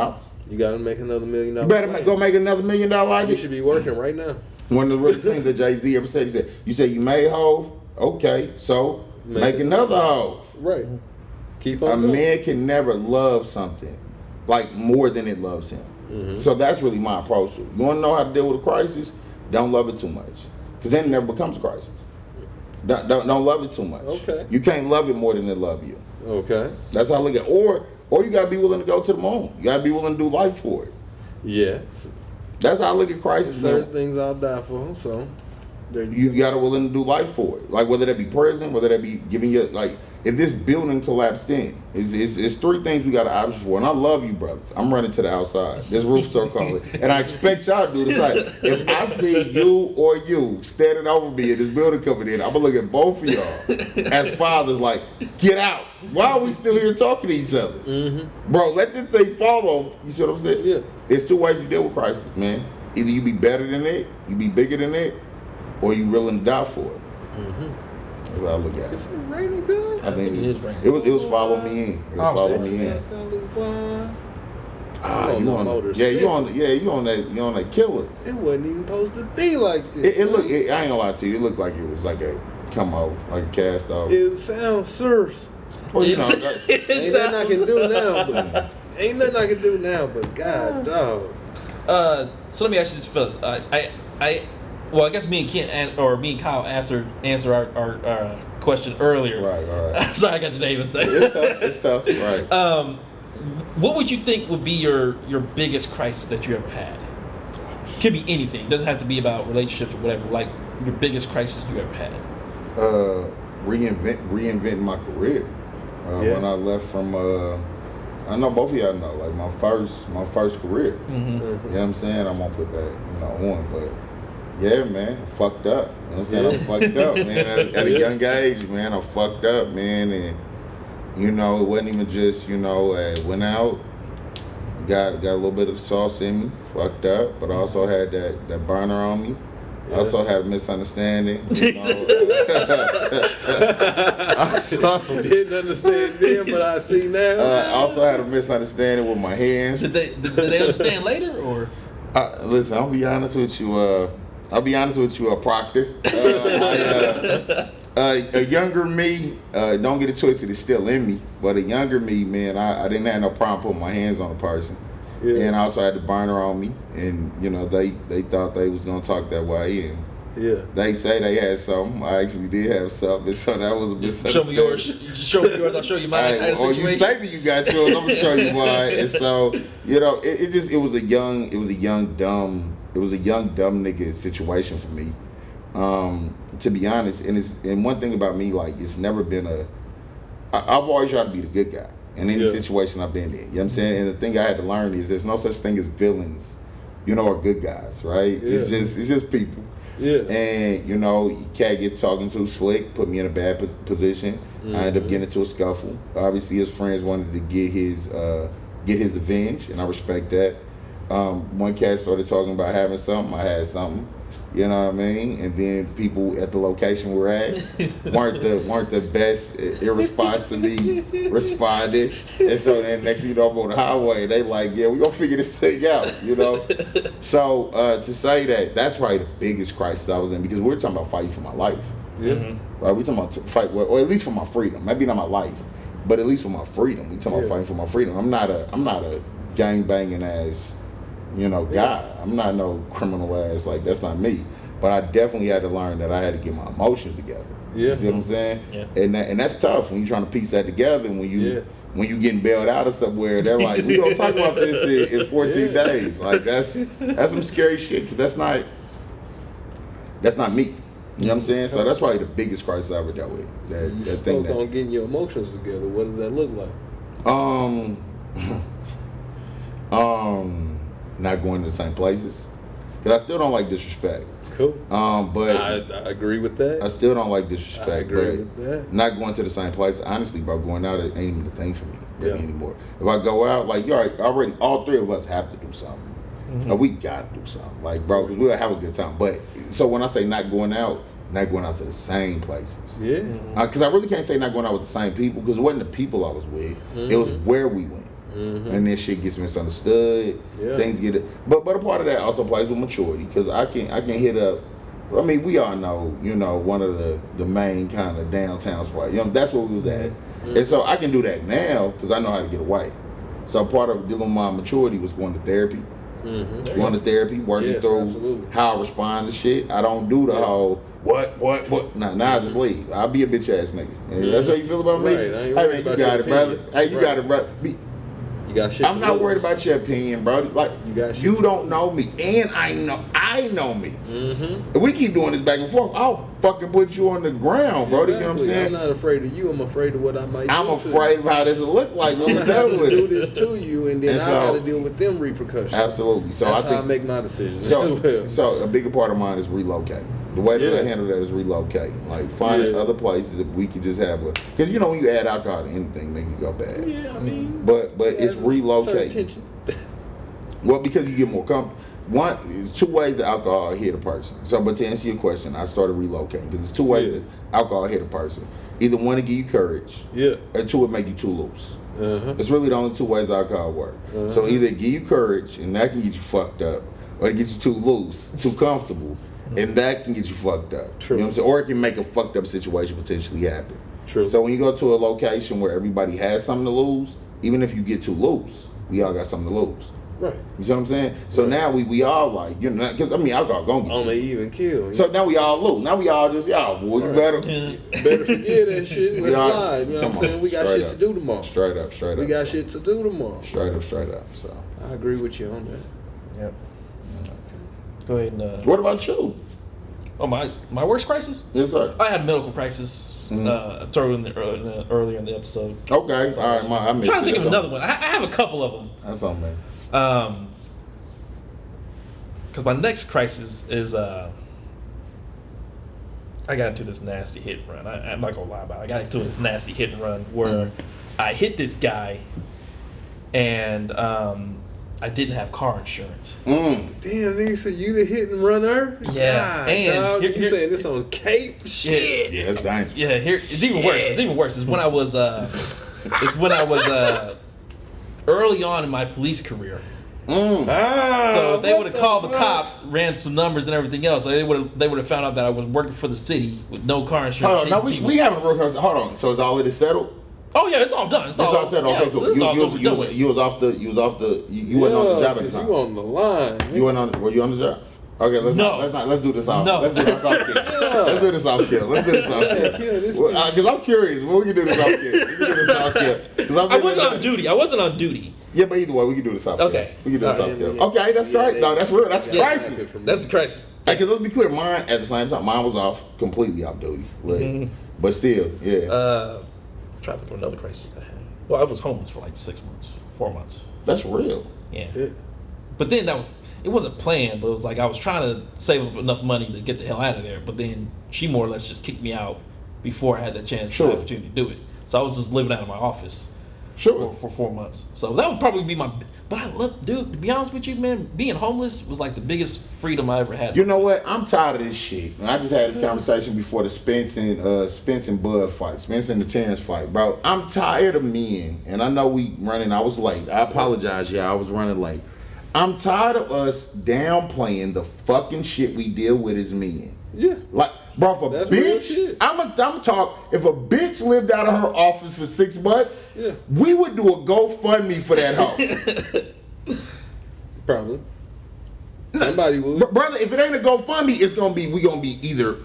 You gotta make another $1 million. You better go make another $1 million idea. You should be working right now. One of the real things that Jay-Z ever said, he said, you say you made Hov? Okay, so make another Hov. Right. Keep on A going. man can never love something like more than it loves him. So that's really my approach to it. You want to know how to deal with a crisis? Don't love it too much, because then it never becomes a crisis. Don't love it too much. Okay. You can't love it more than it love you. Okay. That's how I look at it. Or you gotta be willing to go to the moon. You gotta be willing to do life for it. Yes. That's how I look at crisis. Certain things I'll die for. So there You gotta willing to do life for it. Like whether that be prison, whether that be giving you like. If this building collapsed in, it's three things we got an option for. And I love you, brothers. I'm running to the outside. This roof store calling. And I expect y'all to do the same. If I see you or you standing over me in this building coming in, I'm going to look at both of y'all as fathers like, get out. Why are we still here talking to each other? Bro, let this thing fall on. You see what I'm saying? Yeah. There's two ways you deal with crisis, man. Either you be better than it, you be bigger than it, or you willing to die for it. That's how I look at Is it. it raining good? I think It is raining. it was follow me in. It was follow me in. On You the on motorcycle. you on that killer. It wasn't even supposed to be like this. It looked. I ain't gonna lie to you. It looked like it was like a come out, like a cast off. It sounds serious. Well, you know, Ain't nothing I can do now, but ain't nothing I can do now, but God, dog. So let me ask you this, Philip. Well, I guess me and Kent or me and Kyle answer our question earlier. right. Sorry, I got the name mistake. It's tough. Right. What would you think would be your biggest crisis that you ever had? Could be anything. It doesn't have to be about relationships or whatever. Like your biggest crisis you ever had. Reinventing my career. When I left from, I know both of y'all know, like my first career. You know what I'm saying? I won't put that, on, but yeah, man, I fucked up. You know what I'm saying? I fucked up, man. At a young age, man, I fucked up, man, and it wasn't even just, I went out, got a little bit of sauce in me, fucked up, but I also had that burner on me. I also had a misunderstanding. Didn't understand then, but I see now. I also had a misunderstanding with my hands. Did they understand later or? Listen, I'll be honest with you. Proctor. A younger me, don't get it twisted, it's still in me. But a younger me, man, I didn't have no problem putting my hands on a person. Yeah. And I also had the burner on me, and they thought they was gonna talk that way, and they say they had something. I actually did have something, and so that was a misunderstanding. Show me yours. Show me yours. I'll show you mine. Or you say that you got yours, I'm gonna show you mine. And so it was a young dumb nigga situation for me. To be honest, and one thing about me, like, it's never been I've always tried to be the good guy in any situation I've been in. You know what I'm saying? And the thing I had to learn is there's no such thing as villains, or good guys, right? Yeah. It's just people. Yeah. And you can't get talking too slick, put me in a bad position. I ended up getting into a scuffle. Obviously his friends wanted to get his revenge, and I respect that. One cat started talking about having something, I had something. You know what I mean? And then people at the location we're at weren't the best in response to me responded. And so then next thing you know, I'm on the highway, they like, yeah, we're gonna figure this thing out, So to say that's probably the biggest crisis I was in, because we're talking about fighting for my life. Yeah. Right? We're talking about fight, or at least for my freedom. Maybe not my life, but at least for my freedom. We're talking about fighting for my freedom. I'm not a gang banging ass guy. I'm not no criminal ass, like, that's not me. But I definitely had to learn that I had to get my emotions together. Yeah. You see what I'm saying? Yeah. And that's tough when you're trying to piece that together. When you getting bailed out of somewhere, they're like, we gonna talk about this in 14 days. Like that's some scary shit because that's not me. You know what I'm saying? So that's probably the biggest crisis I ever dealt with. You spoke on getting your emotions together. What does that look like? Not going to the same places because I still don't like disrespect. Cool. But I agree with that. I still don't like disrespect. I agree with that. Not going to the same place. Honestly, bro, going out ain't even the thing for me really Yeah. anymore. If I go out, like you already, all three of us have to do something. Like, we got to do something. Like, bro, because we'll have a good time. But so when I say not going out to the same places. Yeah. Because I really can't say not going out with the same people because it wasn't the people I was with. It was where we went. And then shit gets misunderstood. Yeah. Things get it. But a part of that also plays with maturity because I can hit up. I mean, we all know, one of the main kind of downtown spots. That's where we was at. And so I can do that now because I know how to get away. So part of dealing with my maturity was going to therapy. Going to therapy, working through absolutely. how I respond to shit. I don't do the whole what. Nah, I just leave. I'll be a bitch ass nigga. And that's how you feel about me. Right, I ain't Hey worried man, you about got your it, brother. opinion. Hey, you Right. got it, brother. You got shit. I'm not worried about your opinion, bro. Like you don't know me, and I know me. If we keep doing this back and forth, I'll fucking put you on the ground, bro. You know what I'm saying? I'm not afraid of you. I'm afraid of what I might. I'm do afraid of how this will look like when we're I'm done gonna with do it. this to you, and then And I so- got to deal with them repercussions. Absolutely. So That's I how I think make my decisions. as well. so a bigger part of mine is relocating. The way that I handle that is relocating. Like finding other places if we could just have because when you add alcohol to anything, make it go bad. Yeah, I mean, But it's has a certain relocating. tension. Well, because you get more comfortable. One, there's two ways that alcohol hit a person. So, but to answer your question, I started relocating because there's two ways that alcohol hit a person. Either one, to give you courage, or two, it make you too loose. It's really the only two ways alcohol works. So either give you courage, and that can get you fucked up, or it gets you too loose, too comfortable, and that can get you fucked up. True. You know what I'm saying? Or it can make a fucked up situation potentially happen. True. So when you go to a location where everybody has something to lose, even if you get too loose, we all got something to lose. Right. You see what I'm saying? So now we all like, because alcohol gonna get On you. the even kill. So now we all lose. Now we all just, boy, you better. Better forget that shit. Let's Y'all- slide. You know what I'm come saying? on, We got straight shit up. to do tomorrow. Straight up. We got shit to do tomorrow. Straight up. So, I agree with you on that. Yep. Go ahead and. what about you? Oh, my worst crisis? Yes, sir. I had a medical crisis. I told you earlier in the episode. Okay, all right. I I'm missed trying to it. think of That's another one. I have a couple of them. That's on me. Because my next crisis is I got into this nasty hit and run. I'm not gonna lie about it. I got into this nasty hit and run where I hit this guy, and I didn't have car insurance. Damn, nigga, so you the hit and runner? Yeah, God, and dog, here- you saying this on Cape? Shit. Yeah, that's dangerous. Yeah, here it's even worse. It's even worse. It's when I was early on in my police career. So if they would have called the cops, ran some numbers and everything else, they would have found out that I was working for the city with no car insurance. Hold on, no, we haven't rehearsed. Hold on. So is all of this settled? Oh yeah, it's all done. It's It's all settled. yeah, Okay, cool. it's all done. You was off the. You wasn't on the job at the time. You on the line. You went on. Were you on the job? Okay, let's do this off. No. Let's do this off kill. Let's do this off kill. kill this Because I'm curious. Well, we can do this off kill. We can do this off kill. I wasn't on duty. Yeah, but either way, we can do this off kill. Okay. We can do this All off right. kill. Okay, that's great. No, that's real. That's Yeah. crisis. That's a crisis. Because let's be clear, mine at the same time, mine was off completely off duty. Like, but still, yeah. I'm trying to think of another crisis I had. Well, I was homeless for like 4 months. That's real. Yeah. But then it wasn't planned, but it was like I was trying to save up enough money to get the hell out of there. But then she more or less just kicked me out before I had the chance, Sure. the opportunity to do it. So I was just living out of my office Sure. for 4 months. So that would probably be but I love, dude, to be honest with you, man, being homeless was like the biggest freedom I ever had. You know what? I'm tired of this shit. And I just had this conversation before the Spence and Bud fight, Spence and the Terrence fight, bro. I'm tired of men, and I know we running. I was late. I apologize, y'all. I was running late. I'm tired of us downplaying the fucking shit we deal with as men. Yeah. Like, bro, if a That's real bitch, shit. I'm talk. If a bitch lived out of her office for 6 months, Yeah. we would do a GoFundMe for that hoe. Probably. Somebody would. Brother, if it ain't a GoFundMe, it's gonna be either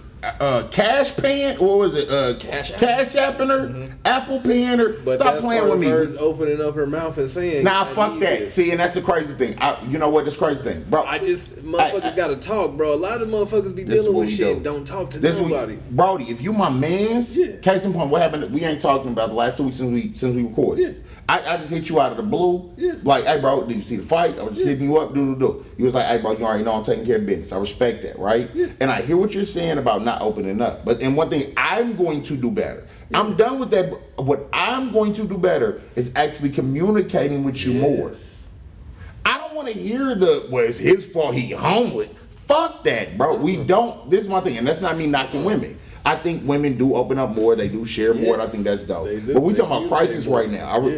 cash paying, or was it Cash apping her, Apple paying her. But Stop that's playing part with me. of her opening up her mouth and saying, Nah, I fuck need that. this. See, and that's the crazy thing. You know what? This crazy thing, bro. Motherfuckers gotta talk, bro. A lot of motherfuckers be This is dealing what with we shit. do. Don't talk to This nobody. Brody, if you my mans, Yeah. case in point, what happened? We ain't talking about the last 2 weeks since we recorded. Yeah. I just hit you out of the blue. Yeah. Like, hey, bro, did you see the fight? I was just hitting you up. Do. You was like, hey, bro, you already know I'm taking care of business. I respect that, right? Yeah. And I hear what you're saying about not opening up. And one thing I'm going to do better. Yeah. I'm done with that. What I'm going to do better is actually communicating with you more. I don't want to hear well, it's his fault he homeless. Fuck that, bro. We don't. This is my thing, and that's not me knocking women. I think women do open up more. They do share more. And I think that's dope. But we talking about crisis right now.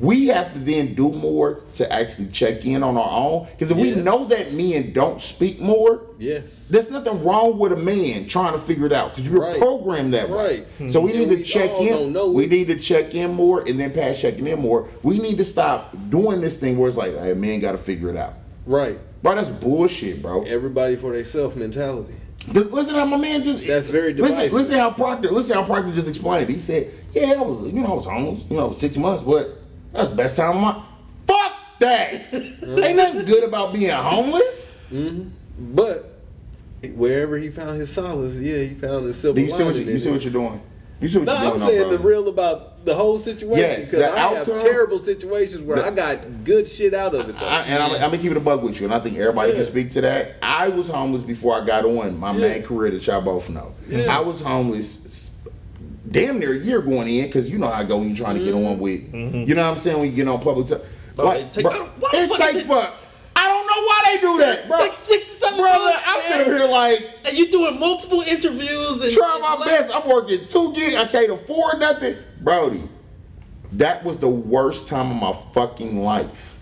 We have to then do more to actually check in on our own. Because if we know that men don't speak more, there's nothing wrong with a man trying to figure it out. Because you're programmed that way. So we need to check in. We need to check in more, and then past checking in more, we need to stop doing this thing where it's like, hey, man got to figure it out. Right. Bro, that's bullshit, bro. Everybody for themselves mentality. Listen how my man just. That's very divisive. Listen how Proctor just explained. He said, "Yeah, I was homeless, 6 months, but that's the best time of my." Fuck that. Ain't nothing good about being homeless. Mm-hmm. But wherever he found his solace, he found his silver lining. You see what you're doing. You see what you're doing. I'm saying the real about the whole situation, because I have terrible situations where I got good shit out of it. Though. I'm gonna keep it a bug with you, and I think everybody can speak to that. I was homeless before I got on my main career that y'all both know. I was homeless damn near a year going in, because you know how I go when you're trying to get on with, you know what I'm saying, when you get on public. I don't know why they do that, bro. It's like 67 brother, months, I'm sitting here like, and you doing multiple interviews and trying my best. I'm working 2 gigs. I can't afford nothing, Brody. That was the worst time of my fucking life.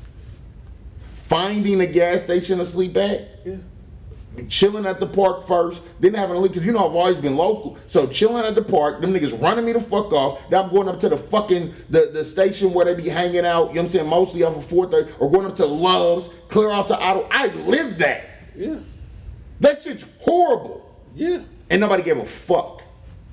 Finding a gas station to sleep at. Chilling at the park first, then having a leak, because I've always been local. So chilling at the park, them niggas running me the fuck off. Now I'm going up to the fucking the station where they be hanging out, you know what I'm saying, mostly off of 430, or going up to Love's, clear out to Otto. I lived that. Yeah. That shit's horrible. Yeah. And nobody gave a fuck.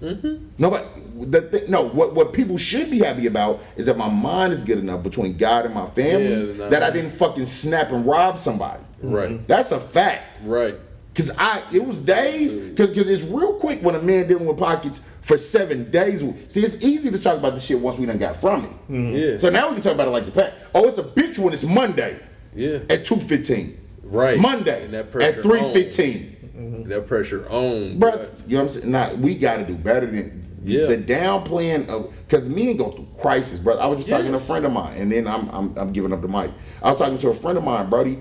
Nobody. What people should be happy about is that my mind is good enough between God and my family that I didn't fucking snap and rob somebody. Right. That's a fact. Right. Because it was days, because it's real quick when a man dealing with pockets for 7 days. See, it's easy to talk about the shit once we done got from it. Yeah. So now we can talk about it like the past. Oh, it's a bitch when it's Monday. Yeah. At 2:15. Right. Monday and that at 3:15. That pressure on. Bro, you know what I'm saying? Nah, we got to do better than the downplaying of, because men go through crisis, brother. I was just talking to a friend of mine, and then I'm giving up the mic. I was talking to a friend of mine, Brody.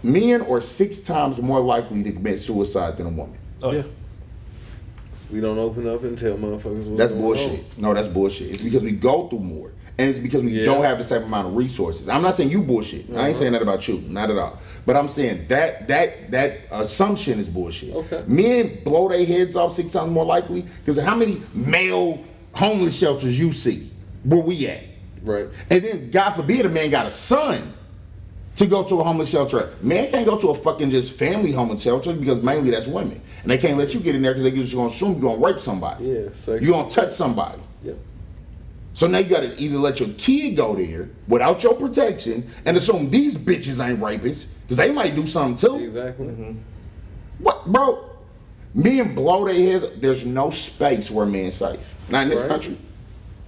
Men are 6 times more likely to commit suicide than a woman. Oh yeah. We don't open up and tell motherfuckers what's That's going bullshit. on. No, that's bullshit. It's because we go through more. And it's because we don't have the same amount of resources. I'm not saying you bullshit. I ain't saying that about you. Not at all. But I'm saying that assumption is bullshit. Okay. Men blow their heads off 6 times more likely because how many male homeless shelters you see where we at? Right. And then, God forbid, a man got a son to go to a homeless shelter. Man can't go to a fucking just family homeless shelter because mainly that's women. And they can't let you get in there because they're just going to assume you're going to rape somebody. Yeah. You're going to touch somebody. Yep. So now you got to either let your kid go there without your protection and assume these bitches ain't rapists because they might do something too. Exactly. What, bro? Men blow their heads. There's no space where men's safe. Not in this country.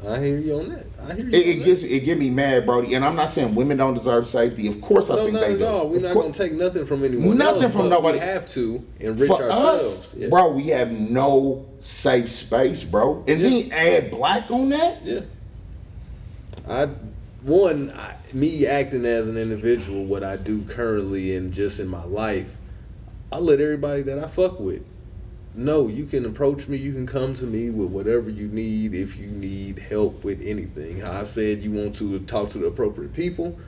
I hear you on that. It get me mad, Brody. And I'm not saying women don't deserve safety. Of course, I think they do. No, we're not gonna take nothing from anyone. Nothing from nobody. We have to enrich For ourselves, us, bro. We have no safe space, bro. And then add black on that. Yeah. Me acting as an individual, what I do currently and just in my life, I let everybody that I fuck with know you can approach me, you can come to me with whatever you need if you need help with anything. How I said you want to talk to the appropriate people,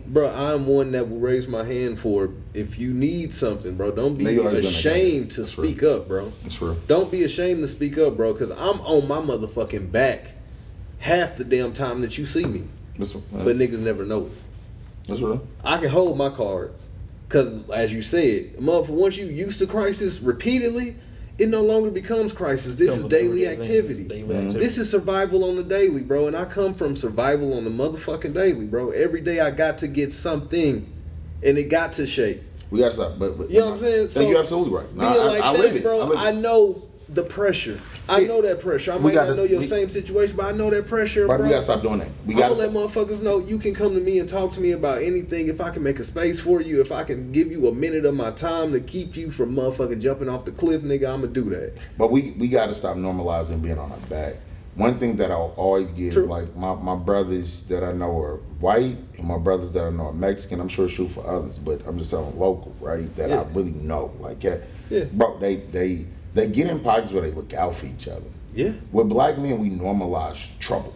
bro. I'm one that will raise my hand for if you need something, bro. Don't be ashamed to speak up, bro. That's true. Don't be ashamed to speak up, bro, because I'm on my motherfucking back half the damn time that you see me. But niggas never know it. That's real. I can hold my cards. Because as you said, once you used to crisis repeatedly, it no longer becomes crisis. This is daily activity. This is survival on the daily, bro. And I come from survival on the motherfucking daily, bro. Every day I got to get something, and it got to shape. We got to stop. But you know what I'm saying? So you're absolutely right. No, being like I that, live it, bro. I know the pressure. I know that pressure. I might not know your same situation, but I know that pressure, bro. We gotta stop doing that. I'm gonna let motherfuckers know you can come to me and talk to me about anything. If I can make a space for you, if I can give you a minute of my time to keep you from motherfucking jumping off the cliff, nigga, I'm gonna do that. But we gotta stop normalizing being on our back. One thing that I'll always give, like my brothers that I know are white and my brothers that I know are Mexican. I'm sure it's true for others, but I'm just telling local, right? That I really know, like, bro, they get in pockets where they look out for each other. Yeah. With black men, we normalize trouble.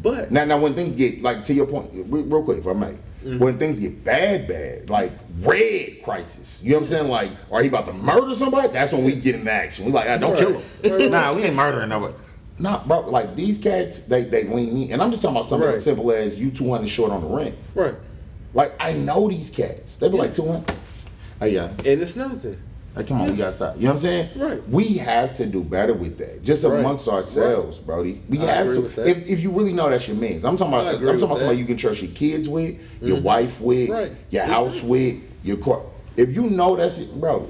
But now when things get, like, to your point, real quick, if I may, when things get bad, like red crisis, you know what I'm saying? Like, are he about to murder somebody? That's when we get into action. We like, don't kill him. Nah, we ain't murdering nobody. Nah, bro, like these cats, they lean in. And I'm just talking about something as simple as you 200 short on the rent. Right. Like, I know these cats. They be like 200. Oh, yeah. And it's nothing. Like, come on, we gotta stop. You know what I'm saying? Right. We have to do better with that. Just amongst ourselves, Brody. We have to. If you really know that's your means. I'm talking about somebody you can trust your kids with, your wife with, your house with, your car. If you know that's it, bro,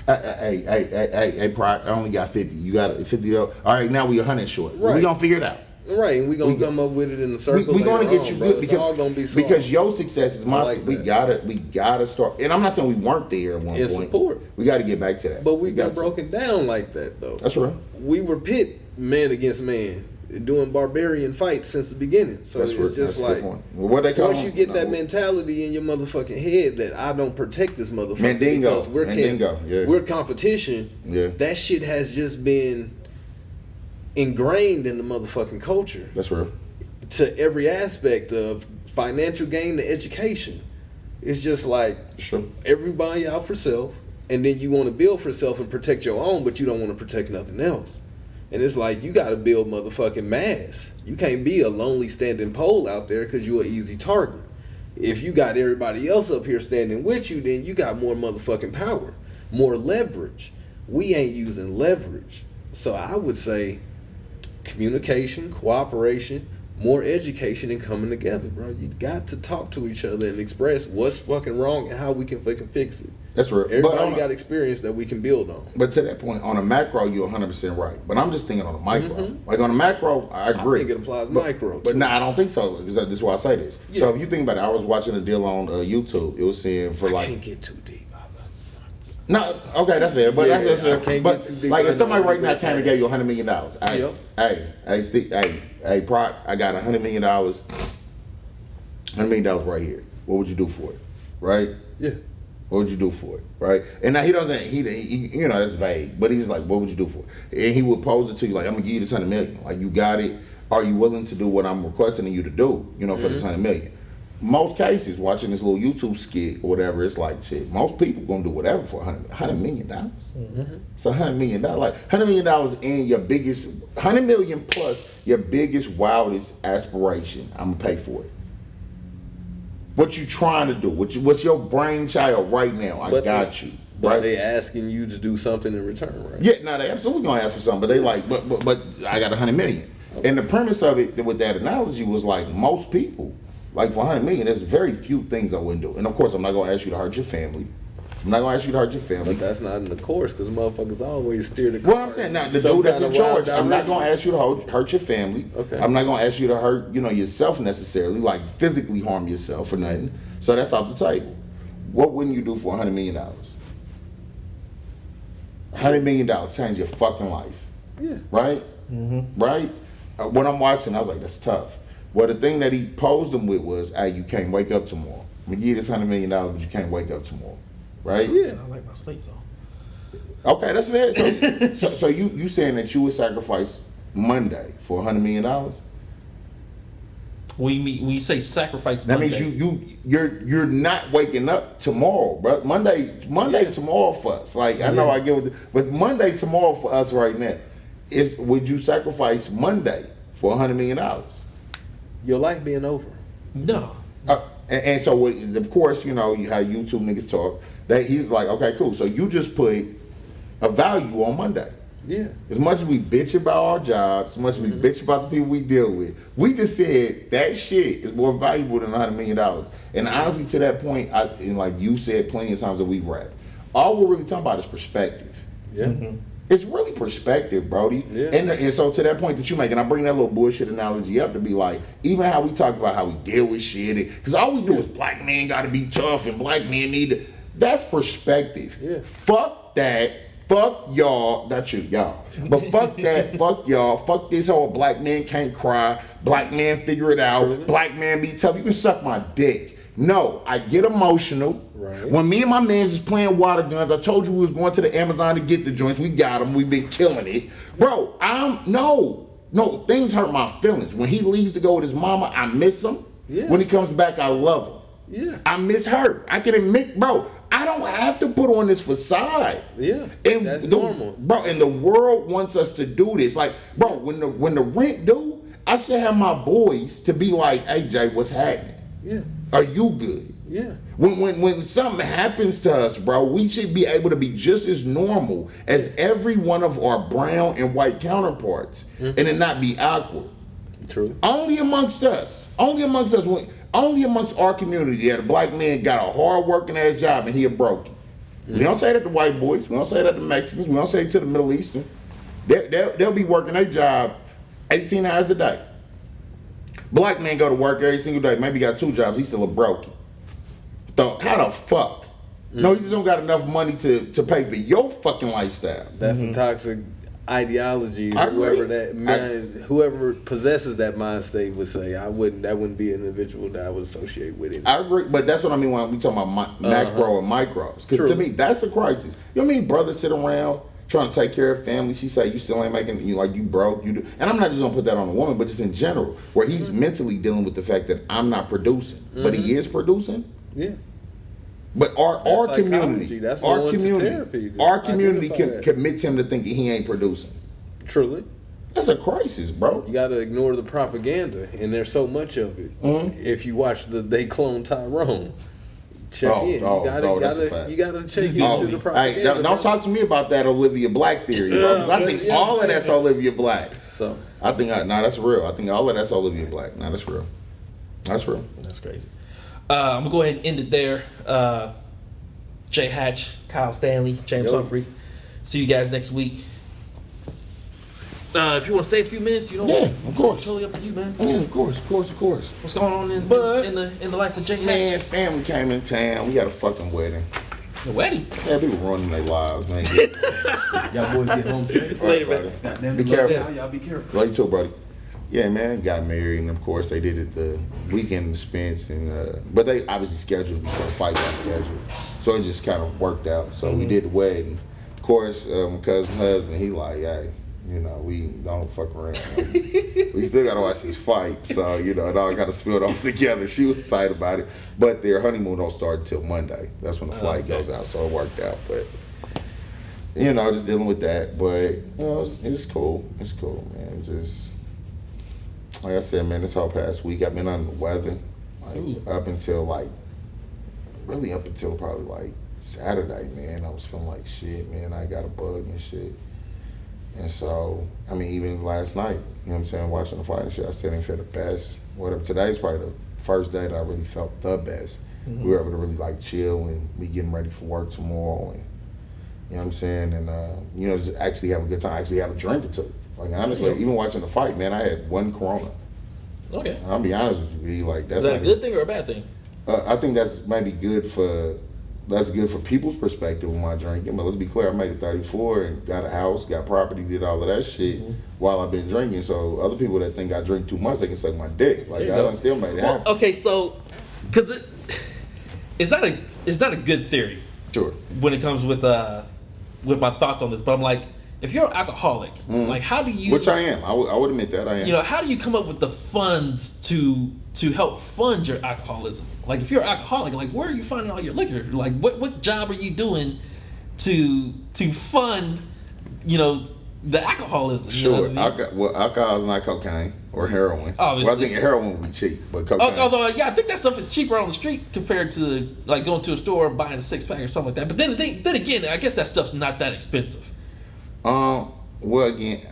Hey, Pride, I only got 50. You got 50 though. All right, now we 100 short. Right. We gonna figure it out. Right, and we gonna come up with it in the circle. We gonna get you good because it's all gonna be solved. Because your success is my. We gotta start. And I'm not saying we weren't there at one point. Support. We got to get back to that. But we've been broken down like that though. That's right. We were pit man against man, doing barbarian fights since the beginning. So it's just like once you get that mentality in your motherfucking head that I don't protect this motherfucker because we're competition. Yeah. That shit has just been ingrained in the motherfucking culture. That's real. To every aspect of financial gain to education. It's just like everybody out for self, and then you want to build for self and protect your own, but you don't want to protect nothing else. And it's like you got to build motherfucking mass. You can't be a lonely standing pole out there because you're an easy target. If you got everybody else up here standing with you, then you got more motherfucking power, more leverage. We ain't using leverage. So I would say communication, cooperation, more education, and coming together, bro. You got to talk to each other and express what's fucking wrong and how we can fucking fix it. That's right. Everybody got experience that we can build on. But to that point, on a macro, you're 100% right. But I'm just thinking on a micro. Like on a macro, I agree. I think it applies micro. But I don't think so. This is why I say this. Yeah. So if you think about it, I was watching a deal on YouTube. It was saying for I can't get too deep. No, okay, that's fair. But that's fair. I can't get too deep. Like if somebody right now came and gave you $100 million, hey, Prod, I got $100 million. $100 million right here. What would you do for it? Right? Yeah. What would you do for it, right? And now he doesn't, he you know, that's vague, but he's like, what would you do for it? And he would pose it to you like, I'm gonna give you this $100 million. Like, you got it. Are you willing to do what I'm requesting you to do, you know, for this $100 million? Most cases, watching this little YouTube skit or whatever, it's like, shit, most people gonna do whatever for $100 million. It's $100 million. Like, $100 million in your biggest, $100 million plus your biggest, wildest aspiration, I'm gonna pay for it. What you trying to do? What's your brainchild right now? I got you. But they asking you to do something in return, right? Yeah, no, they absolutely gonna ask for something. But they like, but I got $100 million. Okay. And the premise of it with that analogy was like most people, like for $100 million, there's very few things I wouldn't do. And of course, I'm not gonna ask you to hurt your family. But that's not in the course because motherfuckers always steer the car. Well, I'm saying now the dude that's in charge. I'm not gonna ask you to hurt your family. Okay. I'm not gonna ask you to hurt, yourself necessarily, like physically harm yourself or nothing. So that's off the table. What wouldn't you do for $100 million? $100 million change your fucking life. Yeah. Right. Mm-hmm. Right. When I'm watching, I was like, that's tough. Well, the thing that he posed them with was, hey, you can't wake up tomorrow. I'm gonna give you this $100 million, but you can't wake up tomorrow. Right? Yeah. I like my sleep though. Okay, that's fair. So you saying that you would sacrifice Monday for $100 million? We say sacrifice Monday. That means you're not waking up tomorrow, bro. Monday tomorrow for us. Like I know I get with it, but Monday tomorrow for us right now would you sacrifice Monday for $100 million? Your life being over? No. And so, of course, you know, how YouTube niggas talk, that he's like, okay, cool. So you just put a value on Monday. Yeah. As much as we bitch about our jobs, as much as we bitch about the people we deal with, we just said that shit is more valuable than $100 million. And honestly, to that point, and like you said plenty of times that we rap, all we're really talking about is perspective. Yeah. Mm-hmm. It's really perspective, Brody. Yeah. And so to that point that you make, and I bring that little bullshit analogy up to be like, even how we talk about how we deal with shit, because all we do is black men got to be tough and black men need to. That's perspective. Yeah. Fuck that. Fuck y'all. Not you, y'all. But fuck that. Fuck y'all. Fuck this whole black man can't cry. Black man figure it out. True. Black man be tough. You can suck my dick. No, I get emotional. Right. When me and my mans was playing water guns, I told you we was going to the Amazon to get the joints. We got them. We've been killing it. Bro, no, things hurt my feelings. When he leaves to go with his mama, I miss him. Yeah. When he comes back, I love him. Yeah. I miss her. I can admit, bro, I don't have to put on this facade. Yeah. And That's normal. Bro, and the world wants us to do this. Like, bro, when the rent due, I should have my boys to be like, hey, Jay, what's happening? Yeah. Are you good? Yeah. When something happens to us, bro, we should be able to be just as normal as every one of our brown and white counterparts, and it not be awkward. True. Only amongst us. Only amongst us. Only amongst our community that a black man got a hard working ass job and he a broken. We don't say that to white boys. We don't say that to Mexicans. We don't say it to the Middle Eastern. They'll be working their job 18 hours a day. Black man go to work every single day. Maybe got 2 jobs. He's still a broken. So how the fuck? No, you just don't got enough money to pay for your fucking lifestyle. That's a toxic ideology. I agree. Whoever possesses that mind state would say, that wouldn't be an individual that I would associate with it. I agree, but that's what I mean when we talking about macro and micros. Because to me, that's a crisis. You know what I mean? Brothers sit around trying to take care of family. She say you still ain't making, you broke. You do, and I'm not just gonna put that on a woman, but just in general, where he's mentally dealing with the fact that I'm not producing, but he is producing. Yeah. But our psychology. community, That's our going to community, therapy to our community identify that. commits him to thinking he ain't producing. Truly. That's a crisis, bro. You got to ignore the propaganda, and there's so much of it. If you watch They Clone Tyrone, check in. You gotta check into the propaganda. Hey, don't talk to me about that Olivia Black theory, bro. 'Cause I think all of that's Olivia Black. So I think that's real. I think all of that's Olivia Black. Nah, that's real. That's real. That's crazy. I'm gonna go ahead and end it there. Jay Hatch, Kyle Stanley, James Humphrey. See you guys next week. If you want to stay a few minutes, you know. Yeah, of course. Totally up to you, man. Yeah, of course. What's going on in the life of Jay Hatch? Man, family came in town. We had a fucking wedding. The wedding. Yeah, people ruining their lives, man. Y'all boys get home safe. Later, brother. Goddamn, Be love careful. y'all. Y'all be careful. Like you too, buddy. Yeah, man, got married, and of course they did it the weekend in Spence, and but they obviously scheduled before the fight got scheduled, so it just kind of worked out. So we did the wedding. Of course, my cousin's husband, he like, hey, we don't fuck around. We still gotta watch these fights, so it all got to spill off together. She was tight about it, but their honeymoon don't start until Monday. That's when the flight goes out, so it worked out. But just dealing with that. But it's cool. It's cool, man. Just. Like I said, man, this whole past week I've been under the weather, up until probably Saturday, man. I was feeling like shit, man. I got a bug and shit. And so, I mean, even last night, you know what I'm saying, watching the fight and shit, I still didn't feel the best. Whatever. Today's probably the first day that I really felt the best. We were able to really chill and be getting ready for work tomorrow, and you know what I'm saying, and just actually have a good time, actually have a drink or two. Like, honestly, even watching the fight, man, I had 1 Corona. Okay. I'll be honest with you, that's Is that a good thing or a bad thing? I think that's maybe good for people's perspective with my drinking. But let's be clear, I made it 34 and got a house, got property, did all of that shit while I've been drinking. So other people that think I drink too much, they can suck my dick. Like, I done still made it happen. Okay, so because it's not a good theory. Sure. When it comes with my thoughts on this, but I'm like, if you're an alcoholic, like how do you? Which I am. I would admit that I am. How do you come up with the funds to help fund your alcoholism? Like if you're an alcoholic, like where are you finding all your liquor? Like what job are you doing to fund, the alcoholism. Sure. You know what I mean? Well, alcohol is not cocaine or heroin. Obviously. Well, I think heroin would be cheap, but cocaine. Although, yeah, I think that stuff is cheaper on the street compared to like going to a store and buying a 6-pack or something like that. But then again, I guess that stuff's not that expensive. Well, again,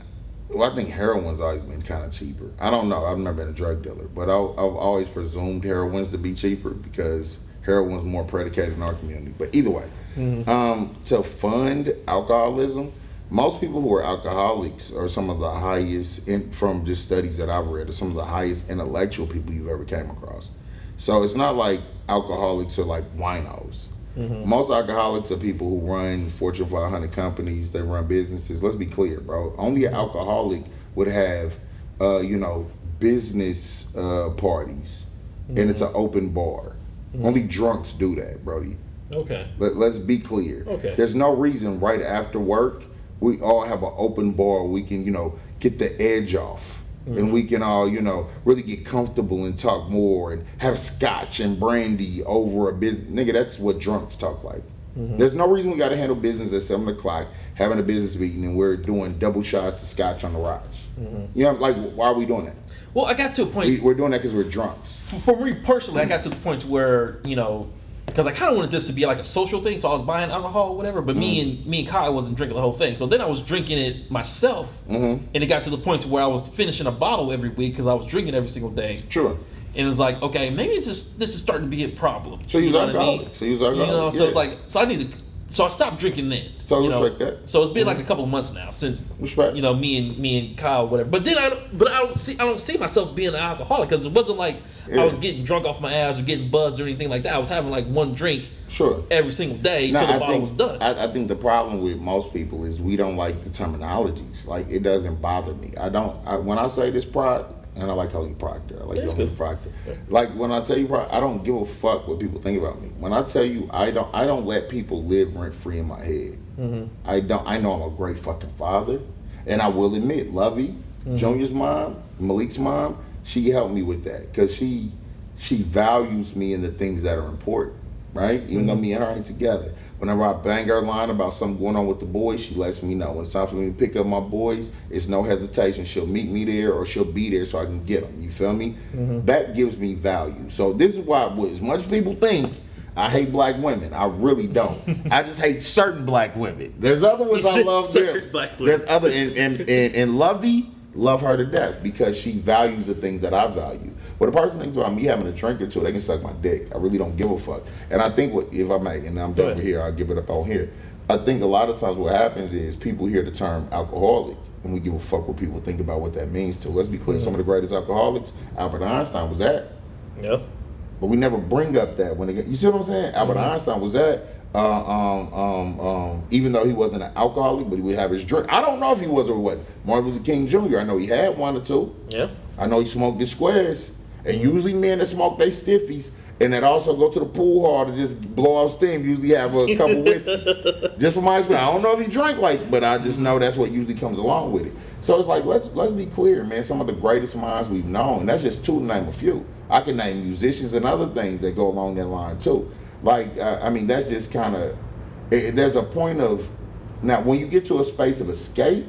I think heroin's always been kind of cheaper. I don't know. I've never been a drug dealer, but I've always presumed heroin's to be cheaper because heroin's more predicated in our community. But either way, to fund alcoholism, most people who are alcoholics are some of the highest, from just studies that I've read, are some of the highest intellectual people you've ever came across. So it's not like alcoholics are like winos. Most alcoholics are people who run Fortune 500 companies. They run businesses. Let's be clear, bro. Only an alcoholic would have, business parties, and it's an open bar. Only drunks do that, Brody. Okay. Let's be clear. Okay. There's no reason right after work we all have an open bar. We can, get the edge off. And we can all, really get comfortable and talk more and have scotch and brandy over a business. Nigga, that's what drunks talk like. There's no reason we got to handle business at 7 o'clock, having a business meeting, and we're doing double shots of scotch on the rocks. Why are we doing that? Well, I got to a point. We're doing that because we're drunks. For me personally, I got to the point where, because I kind of wanted this to be like a social thing, so I was buying alcohol or whatever. But me and Kyle wasn't drinking the whole thing. So then I was drinking it myself, and it got to the point to where I was finishing a bottle every week because I was drinking every single day. Sure. And it's like, okay, maybe this is starting to be a problem. So you was alcoholic. So I stopped drinking then. So I respect that. So it's been like a couple of months now since respect. Me and Kyle, whatever. But then I don't see myself being an alcoholic because it wasn't like I was getting drunk off my ass or getting buzzed or anything like that. I was having like one drink every single day till the bottle was done. I think the problem with most people is we don't like the terminologies. Like, it doesn't bother me. When I say this product, and I like calling you Proctor. I like calling you Proctor. Like, when I tell you Proctor, I don't give a fuck what people think about me. When I tell you, I don't let people live rent free in my head. I know I'm a great fucking father, and I will admit, Lovey, Junior's mom, Malik's mom, she helped me with that because she values me in the things that are important, right? Even though me and her ain't together. Whenever I bang her line about something going on with the boys, she lets me know. When it's time for me to pick up my boys, it's no hesitation. She'll meet me there or she'll be there so I can get them. You feel me? That gives me value. So this is why, as much as people think I hate black women, I really don't. I just hate certain black women. There's other ones I love them. There's other, and Lovey, love her to death because she values the things that I value. What a person thinks about me having a drink or two, they can suck my dick. I really don't give a fuck. And I think if I may, and I'm done with here, I'll give it up on here. I think a lot of times what happens is people hear the term alcoholic and we give a fuck what people think about what that means to. Let's be clear, some of the greatest alcoholics, Albert Einstein was at. Yeah. But we never bring up that when you see what I'm saying? Albert Einstein was at. Even though he wasn't an alcoholic, but he would have his drink. I don't know if he was or what. Martin Luther King Jr., I know he had one or two. Yeah. I know he smoked his squares. And usually men that smoke they stiffies and that also go to the pool hall to just blow off steam usually have a couple whiskeys. Just from my experience. I don't know if he drank but I just know that's what usually comes along with it. So it's like, let's be clear, man. Some of the greatest minds we've known, and that's just two to name a few. I can name musicians and other things that go along that line too. Like, that's just kind of, there's a point of, now when you get to a space of escape,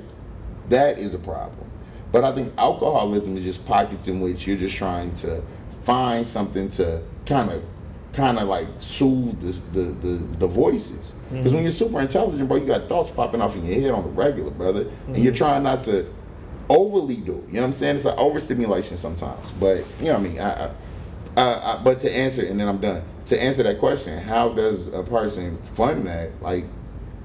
that is a problem. But I think alcoholism is just pockets in which you're just trying to find something to kind of like soothe the voices. Because when you're super intelligent, bro, you got thoughts popping off in your head on the regular, brother. And you're trying not to overly do. You know what I'm saying? It's an overstimulation sometimes. But, you know what I mean? But to answer, and then I'm done. To answer that question, how does a person fund that? Like,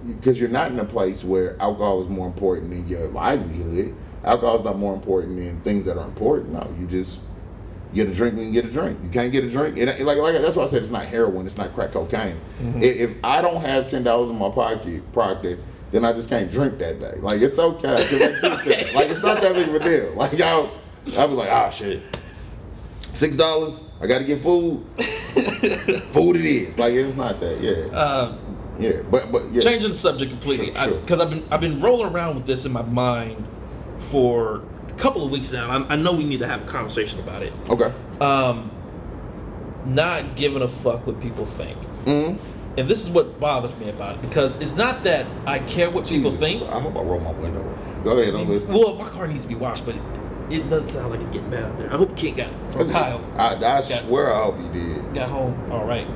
because you're not in a place where alcohol is more important than your livelihood. Alcohol is not more important than things that are important. No, you just get a drink when you get a drink. You can't get a drink. Like that's why I said it's not heroin. It's not crack cocaine. If I don't have $10 in my pocket, Proctor, then I just can't drink that day. Like, it's okay. Like, it's not that big of a deal. Like, I'll be like, shit, $6. I got to get food. Food it is. Like, it's not that. Yeah. But yeah. Changing the subject completely, because I've been rolling around with this in my mind for a couple of weeks now. I know we need to have a conversation about it. Okay. Not giving a fuck what people think. And this is what bothers me about it, because it's not that I care what people think. I hope I roll my window. Go ahead, I'm listening. Well, my car needs to be washed, but it does sound like it's getting bad out there. I hope Kid or Kyle I swear I hope he did. got home all right.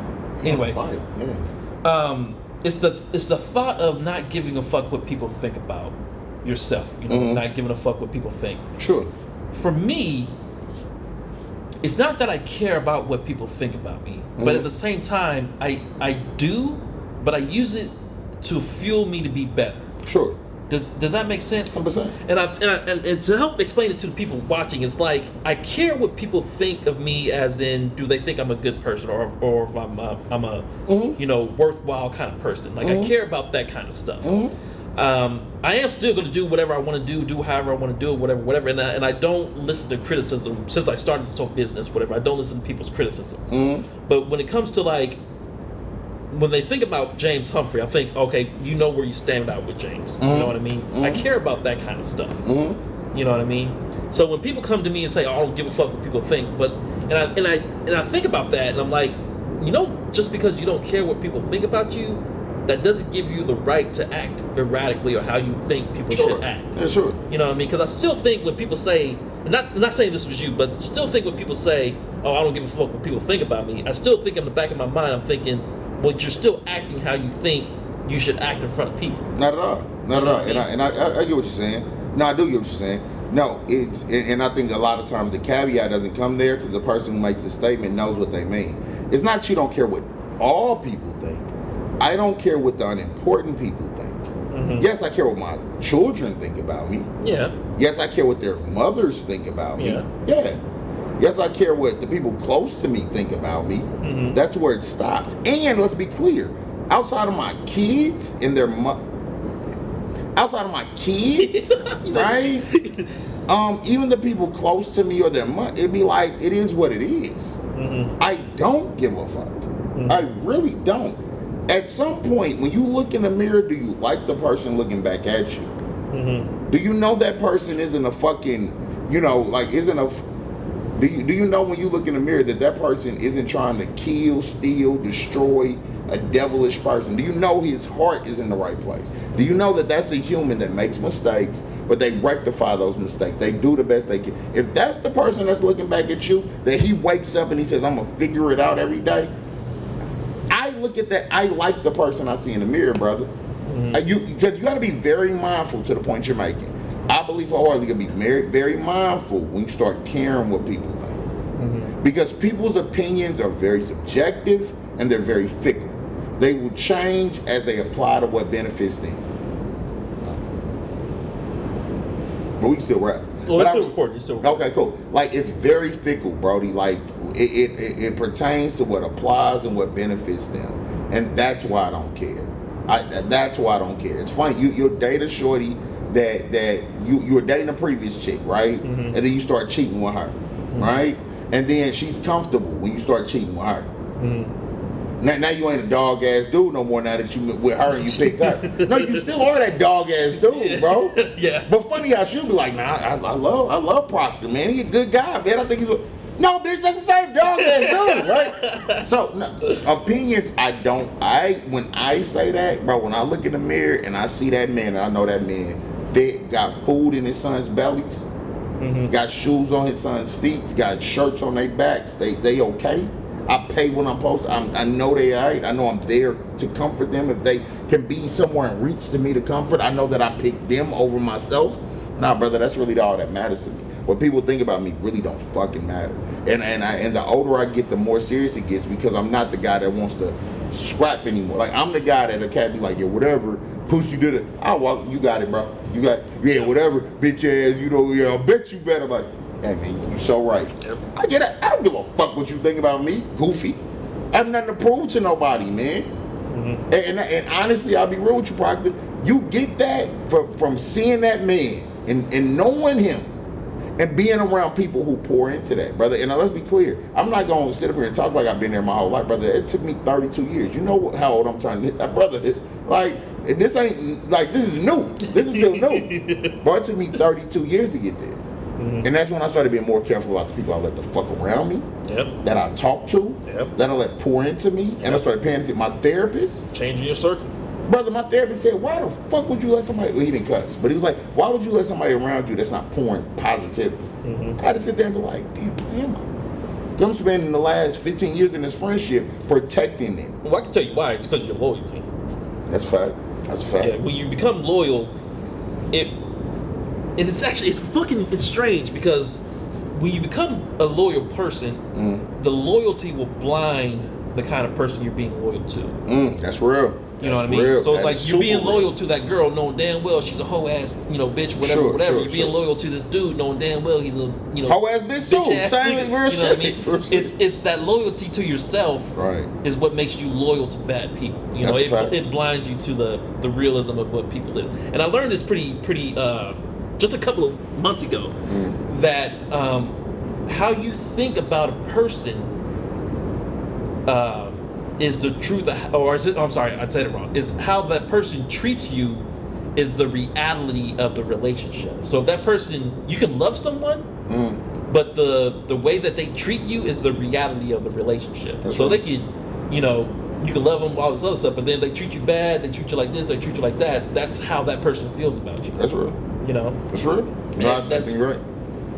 Anyway, Yeah. it's the thought of not giving a fuck what people think about yourself. You know, not giving a fuck what people think. Sure. For me, it's not that I care about what people think about me, but at the same time, I do, but I use it to fuel me to be better. Sure. Does that make sense? 100%. And to help explain it to the people watching, it's like I care what people think of me, as in, do they think I'm a good person, or if I'm a worthwhile kind of person. Like I care about that kind of stuff. I am still going to do whatever I want to do however I want to do it, whatever. And I don't listen to criticism since I started this whole business, whatever. I don't listen to people's criticism. But when it comes to like, when they think about James Humphrey, I think, okay, you know where you stand out with James. You know what I mean? I care about that kind of stuff. You know what I mean? So when people come to me and say, "Oh, I don't give a fuck what people think," but and I think about that, and I'm like, just because you don't care what people think about you, that doesn't give you the right to act erratically or how you think people should act. Yeah, sure. You know what I mean? Because I still think when people say, and not saying this was you, but still think when people say, "Oh, I don't give a fuck what people think about me," I still think in the back of my mind, I'm thinking, well, you're still acting how you think you should act in front of people. Not at all. Not at all. And I get what you're saying. No, I do get what you're saying. No, and I think a lot of times the caveat doesn't come there because the person who makes the statement knows what they mean. It's not you don't care what all people think. I don't care what the unimportant people think. Yes, I care what my children think about me. Yeah. Yes, I care what their mothers think about me. Yeah. Yes, I care what the people close to me think about me. That's where it stops. And let's be clear, outside of my kids and their outside of my kids, right? Even the people close to me or their it'd be like, it is what it is. I don't give a fuck. I really don't. At some point, when you look in the mirror, do you like the person looking back at you? Do you know that person isn't a fucking, isn't a... Do you know when you look in the mirror that person isn't trying to kill, steal, destroy a devilish person? Do you know his heart is in the right place? Do you know that that's a human that makes mistakes, but they rectify those mistakes? They do the best they can. If that's the person that's looking back at you, that he wakes up and he says, "I'm going to figure it out every day," I look at that, I like the person I see in the mirror, brother. Because you got to be very mindful to the point you're making. I believe wholeheartedly you can be very, very mindful when you start caring what people think. Because people's opinions are very subjective and they're very fickle. They will change as they apply to what benefits them. But we can still rap. Well, it's still recording. It's still recording. Okay, cool. Like, it's very fickle, Brody. Like, it pertains to what applies and what benefits them. And that's why I don't care. That's why I don't care. It's funny. You'll date a shorty that you were dating a previous chick, right? And then you start cheating with her, right? And then she's comfortable when you start cheating with her. Now you ain't a dog ass dude no more. Now that you with her and you pick her, no, you still are that dog ass dude, bro. Yeah. But funny how she'll be like, "Nah, I love Proctor, man. He a good guy, man. I think he's no, bitch. That's the same dog ass dude, right?" So opinions, when I say that, bro, when I look in the mirror and I see that man, and I know that man got food in his son's bellies, got shoes on his son's feet, got shirts on their backs. They okay. I pay when I'm supposed to. I know they all right. I know I'm there to comfort them. If they can be somewhere in reach to me to comfort, I know that I pick them over myself. Nah, brother, that's really all that matters to me. What people think about me really don't fucking matter. And the older I get, the more serious it gets, because I'm not the guy that wants to scrap anymore. Like, I'm the guy that can't be like, "Yo, whatever, Puss, you did it. You got it, bro. You got, whatever, bitch ass, I bet you better." Like, hey, man, you so right. Yep. I get it. I don't give a fuck what you think about me, goofy. I have nothing to prove to nobody, man. And honestly, I'll be real with you, Proctor. You get that from seeing that man and knowing him and being around people who pour into that, brother. And now, let's be clear. I'm not going to sit up here and talk like I've been there my whole life, brother. It took me 32 years. You know how old I'm trying to hit that, brother. This ain't, like, this is new. This is still new. But it took me 32 years to get there. And that's when I started being more careful about the people I let the fuck around me, that I talk to, that I let pour into me, and I started paying attention to my therapist. Changing your circle. Brother, my therapist said, why the fuck would you let somebody, well, he didn't cuss, but he was like, why would you let somebody around you that's not pouring positivity? I had to sit there and be like, damn. I'm spending the last 15 years in this friendship protecting it. Well, I can tell you why. It's because of your loyalty. That's a fact. That's a fact. Yeah, when you become loyal, it's strange because when you become a loyal person, the loyalty will blind the kind of person you're being loyal to. That's real. You know what I That's mean? real. So it's That like is you're being super loyal real. to that girl knowing damn well she's a hoe ass, bitch, whatever. You're being loyal to this dude knowing damn well he's a, Hoe ass bitch too. ass Same nigga. You know what I mean? verse. It's that loyalty to yourself Right. is what makes you loyal to bad people. That's a fact. It blinds you to the realism of what people is. And I learned this pretty just a couple of months ago that how you think about a person is the truth, I'm sorry, I said it wrong. Is how that person treats you is the reality of the relationship. So if that person, you can love someone, but the way that they treat you is the reality of the relationship. That's so right. they could, you can love them, all this other stuff, but then they treat you bad, they treat you like this, they treat you like that. That's how that person feels about you. That's real. That's real. No, that's right.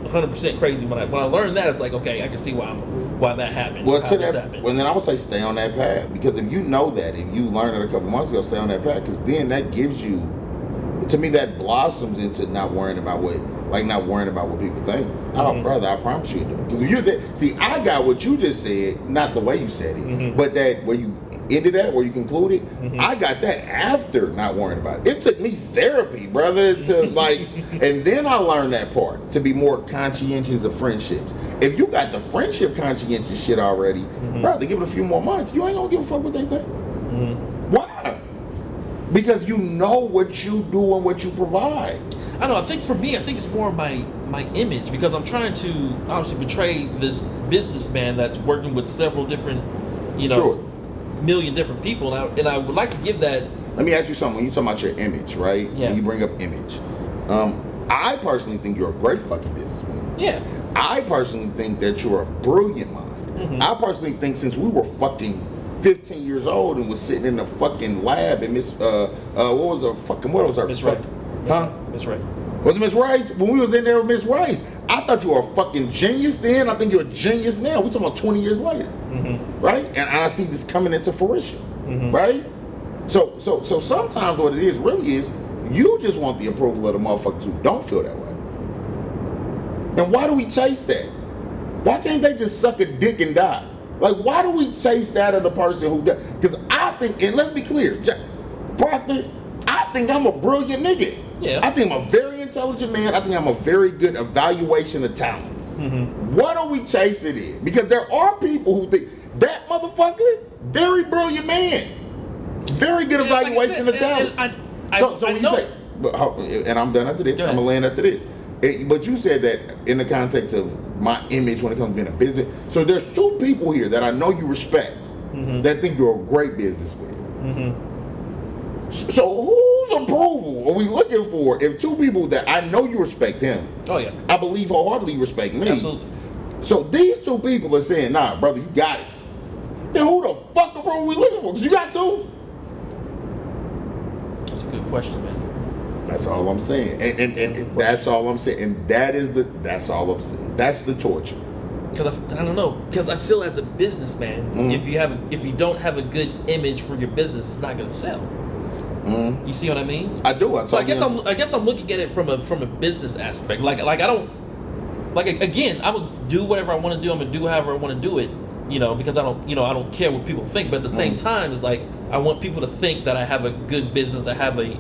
100% crazy. When I learned that, it's like, okay, I can see why that happened. Well, how to this that, happened. well, then I would say stay on that path, because if you know that, if you learned it a couple months ago, stay on that path, because then that gives you, to me, that blossoms into not worrying about what people think. Oh, brother, I promise you it do. Because if you're there, see, I got what you just said, not the way you said it, but that where you ended that, where you concluded, I got that after not worrying about it. It took me therapy, brother, to like, and then I learned that part, to be more conscientious of friendships. If you got the friendship conscientious shit already, brother, give it a few more months, you ain't gonna give a fuck what they think. Why? Because you know what you do and what you provide. I don't know. I think for me, it's more my image, because I'm trying to obviously portray this businessman that's working with several different, Sure. million different people, and I would like to give that. Let me ask you something. When you talk about your image, right? Yeah. When you bring up image, I personally think you're a great fucking businessman. Yeah. I personally think that you're a brilliant mind. I personally think since we were fucking 15 years old and was sitting in the fucking lab and Miss what was her Miss Ray. Huh? Miss Ray. Was it Miss Rice? When we was in there with Miss Rice, I thought you were a fucking genius then. I think you're a genius now. We're talking about 20 years later, right? And I see this coming into fruition, right? So sometimes what it is really is you just want the approval of the motherfuckers who don't feel that way. And why do we chase that? Why can't they just suck a dick and die? Like, why do we chase that of the person who does? Because I think, and let's be clear, Proctor, I think I'm a brilliant nigga. Yeah. I think I'm a very intelligent man. I think I'm a very good evaluation of talent. What are we chasing it? Because there are people who think that motherfucker, very brilliant man, very good evaluation of talent. So when you say, and I'm done after this. I'm gonna land after this. But you said that in the context of my image when it comes to being a business. So there's two people here that I know you respect that think you're a great businessman. So whose approval are we looking for if two people that I know you respect him? Oh yeah. I believe wholeheartedly you respect me. Absolutely. So these two people are saying, nah, brother, you got it. Then who the fuck approval are we looking for? Because you got two. That's a good question, man. That's all I'm saying. And that's all I'm saying. And that's all I'm saying. That's the torture. Because I don't know. Because I feel as a businessman, if you don't have a good image for your business, it's not going to sell. You see what I mean? I do. So I guess I'm looking at it from a business aspect. Like I don't, like, again, I'm gonna do whatever I want to do. I'm gonna do however I want to do it. Because I don't care what people think. But at the same time, it's like I want people to think that I have a good business. I have a,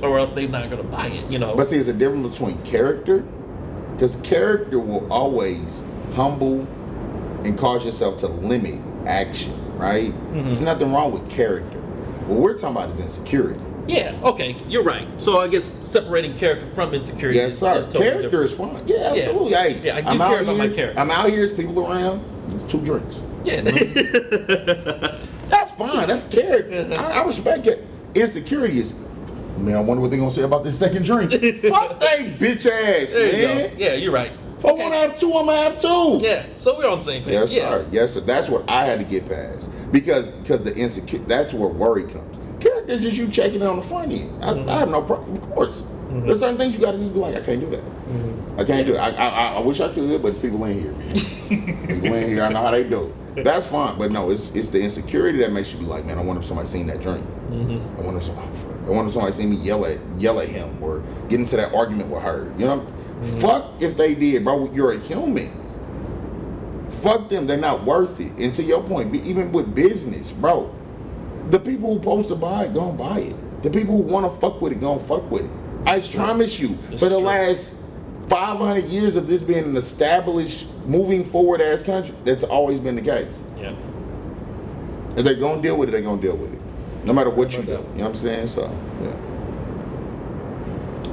or else they're not gonna buy it. But see, it's a difference between character, because character will always humble and cause yourself to limit action. Right? There's nothing wrong with character. What we're talking about is insecurity. Yeah, okay, you're right. So I guess separating character from insecurity Yes, sir. is totally Character different. is fun. Yeah, absolutely. Yeah. Hey, Yeah, I do care about my character. I'm out here, there's people around, there's 2 drinks. Yeah. That's fine. That's character. I respect it. Insecurity is, man, I wonder what they're going to say about this second drink. Fuck they bitch ass, There you man. go. Yeah, you're right. If I want to have 2, I'm going to have 2. Yeah, so we're on the same page. Yes, yeah. sir. Yes, sir. That's what I had to get past. Because the insecure, that's where worry comes. Character is just you checking it on the front end. I have no problem. Of course, there's certain things you got to just be like, I can't do that. I can't do it. I wish I could, but it's people in here, man. People in here, I know how they do it. That's fine, but no, it's the insecurity that makes you be like, man, I wonder if somebody seen that drink. I wonder if somebody seen me yell at him or get into that argument with her. You know, fuck if they did, bro. You're a human. Fuck them. They're not worth it. And to your point, even with business, bro, the people who supposed to buy it, gonna buy it. The people who want to fuck with it, gonna fuck with it. I promise you, for the last 500 years of this being an established, moving forward ass country, that's always been the case. Yeah. If they're gonna deal with it, they're gonna deal with it. No matter what you do. You know what I'm saying? So, yeah.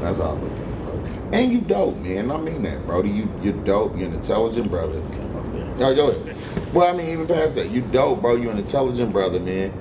That's all I look at, bro. And you dope, man. I mean that, bro. You're dope. You're an intelligent brother. No, go ahead. Well, I mean, even past that, you dope, bro. You're an intelligent brother, man.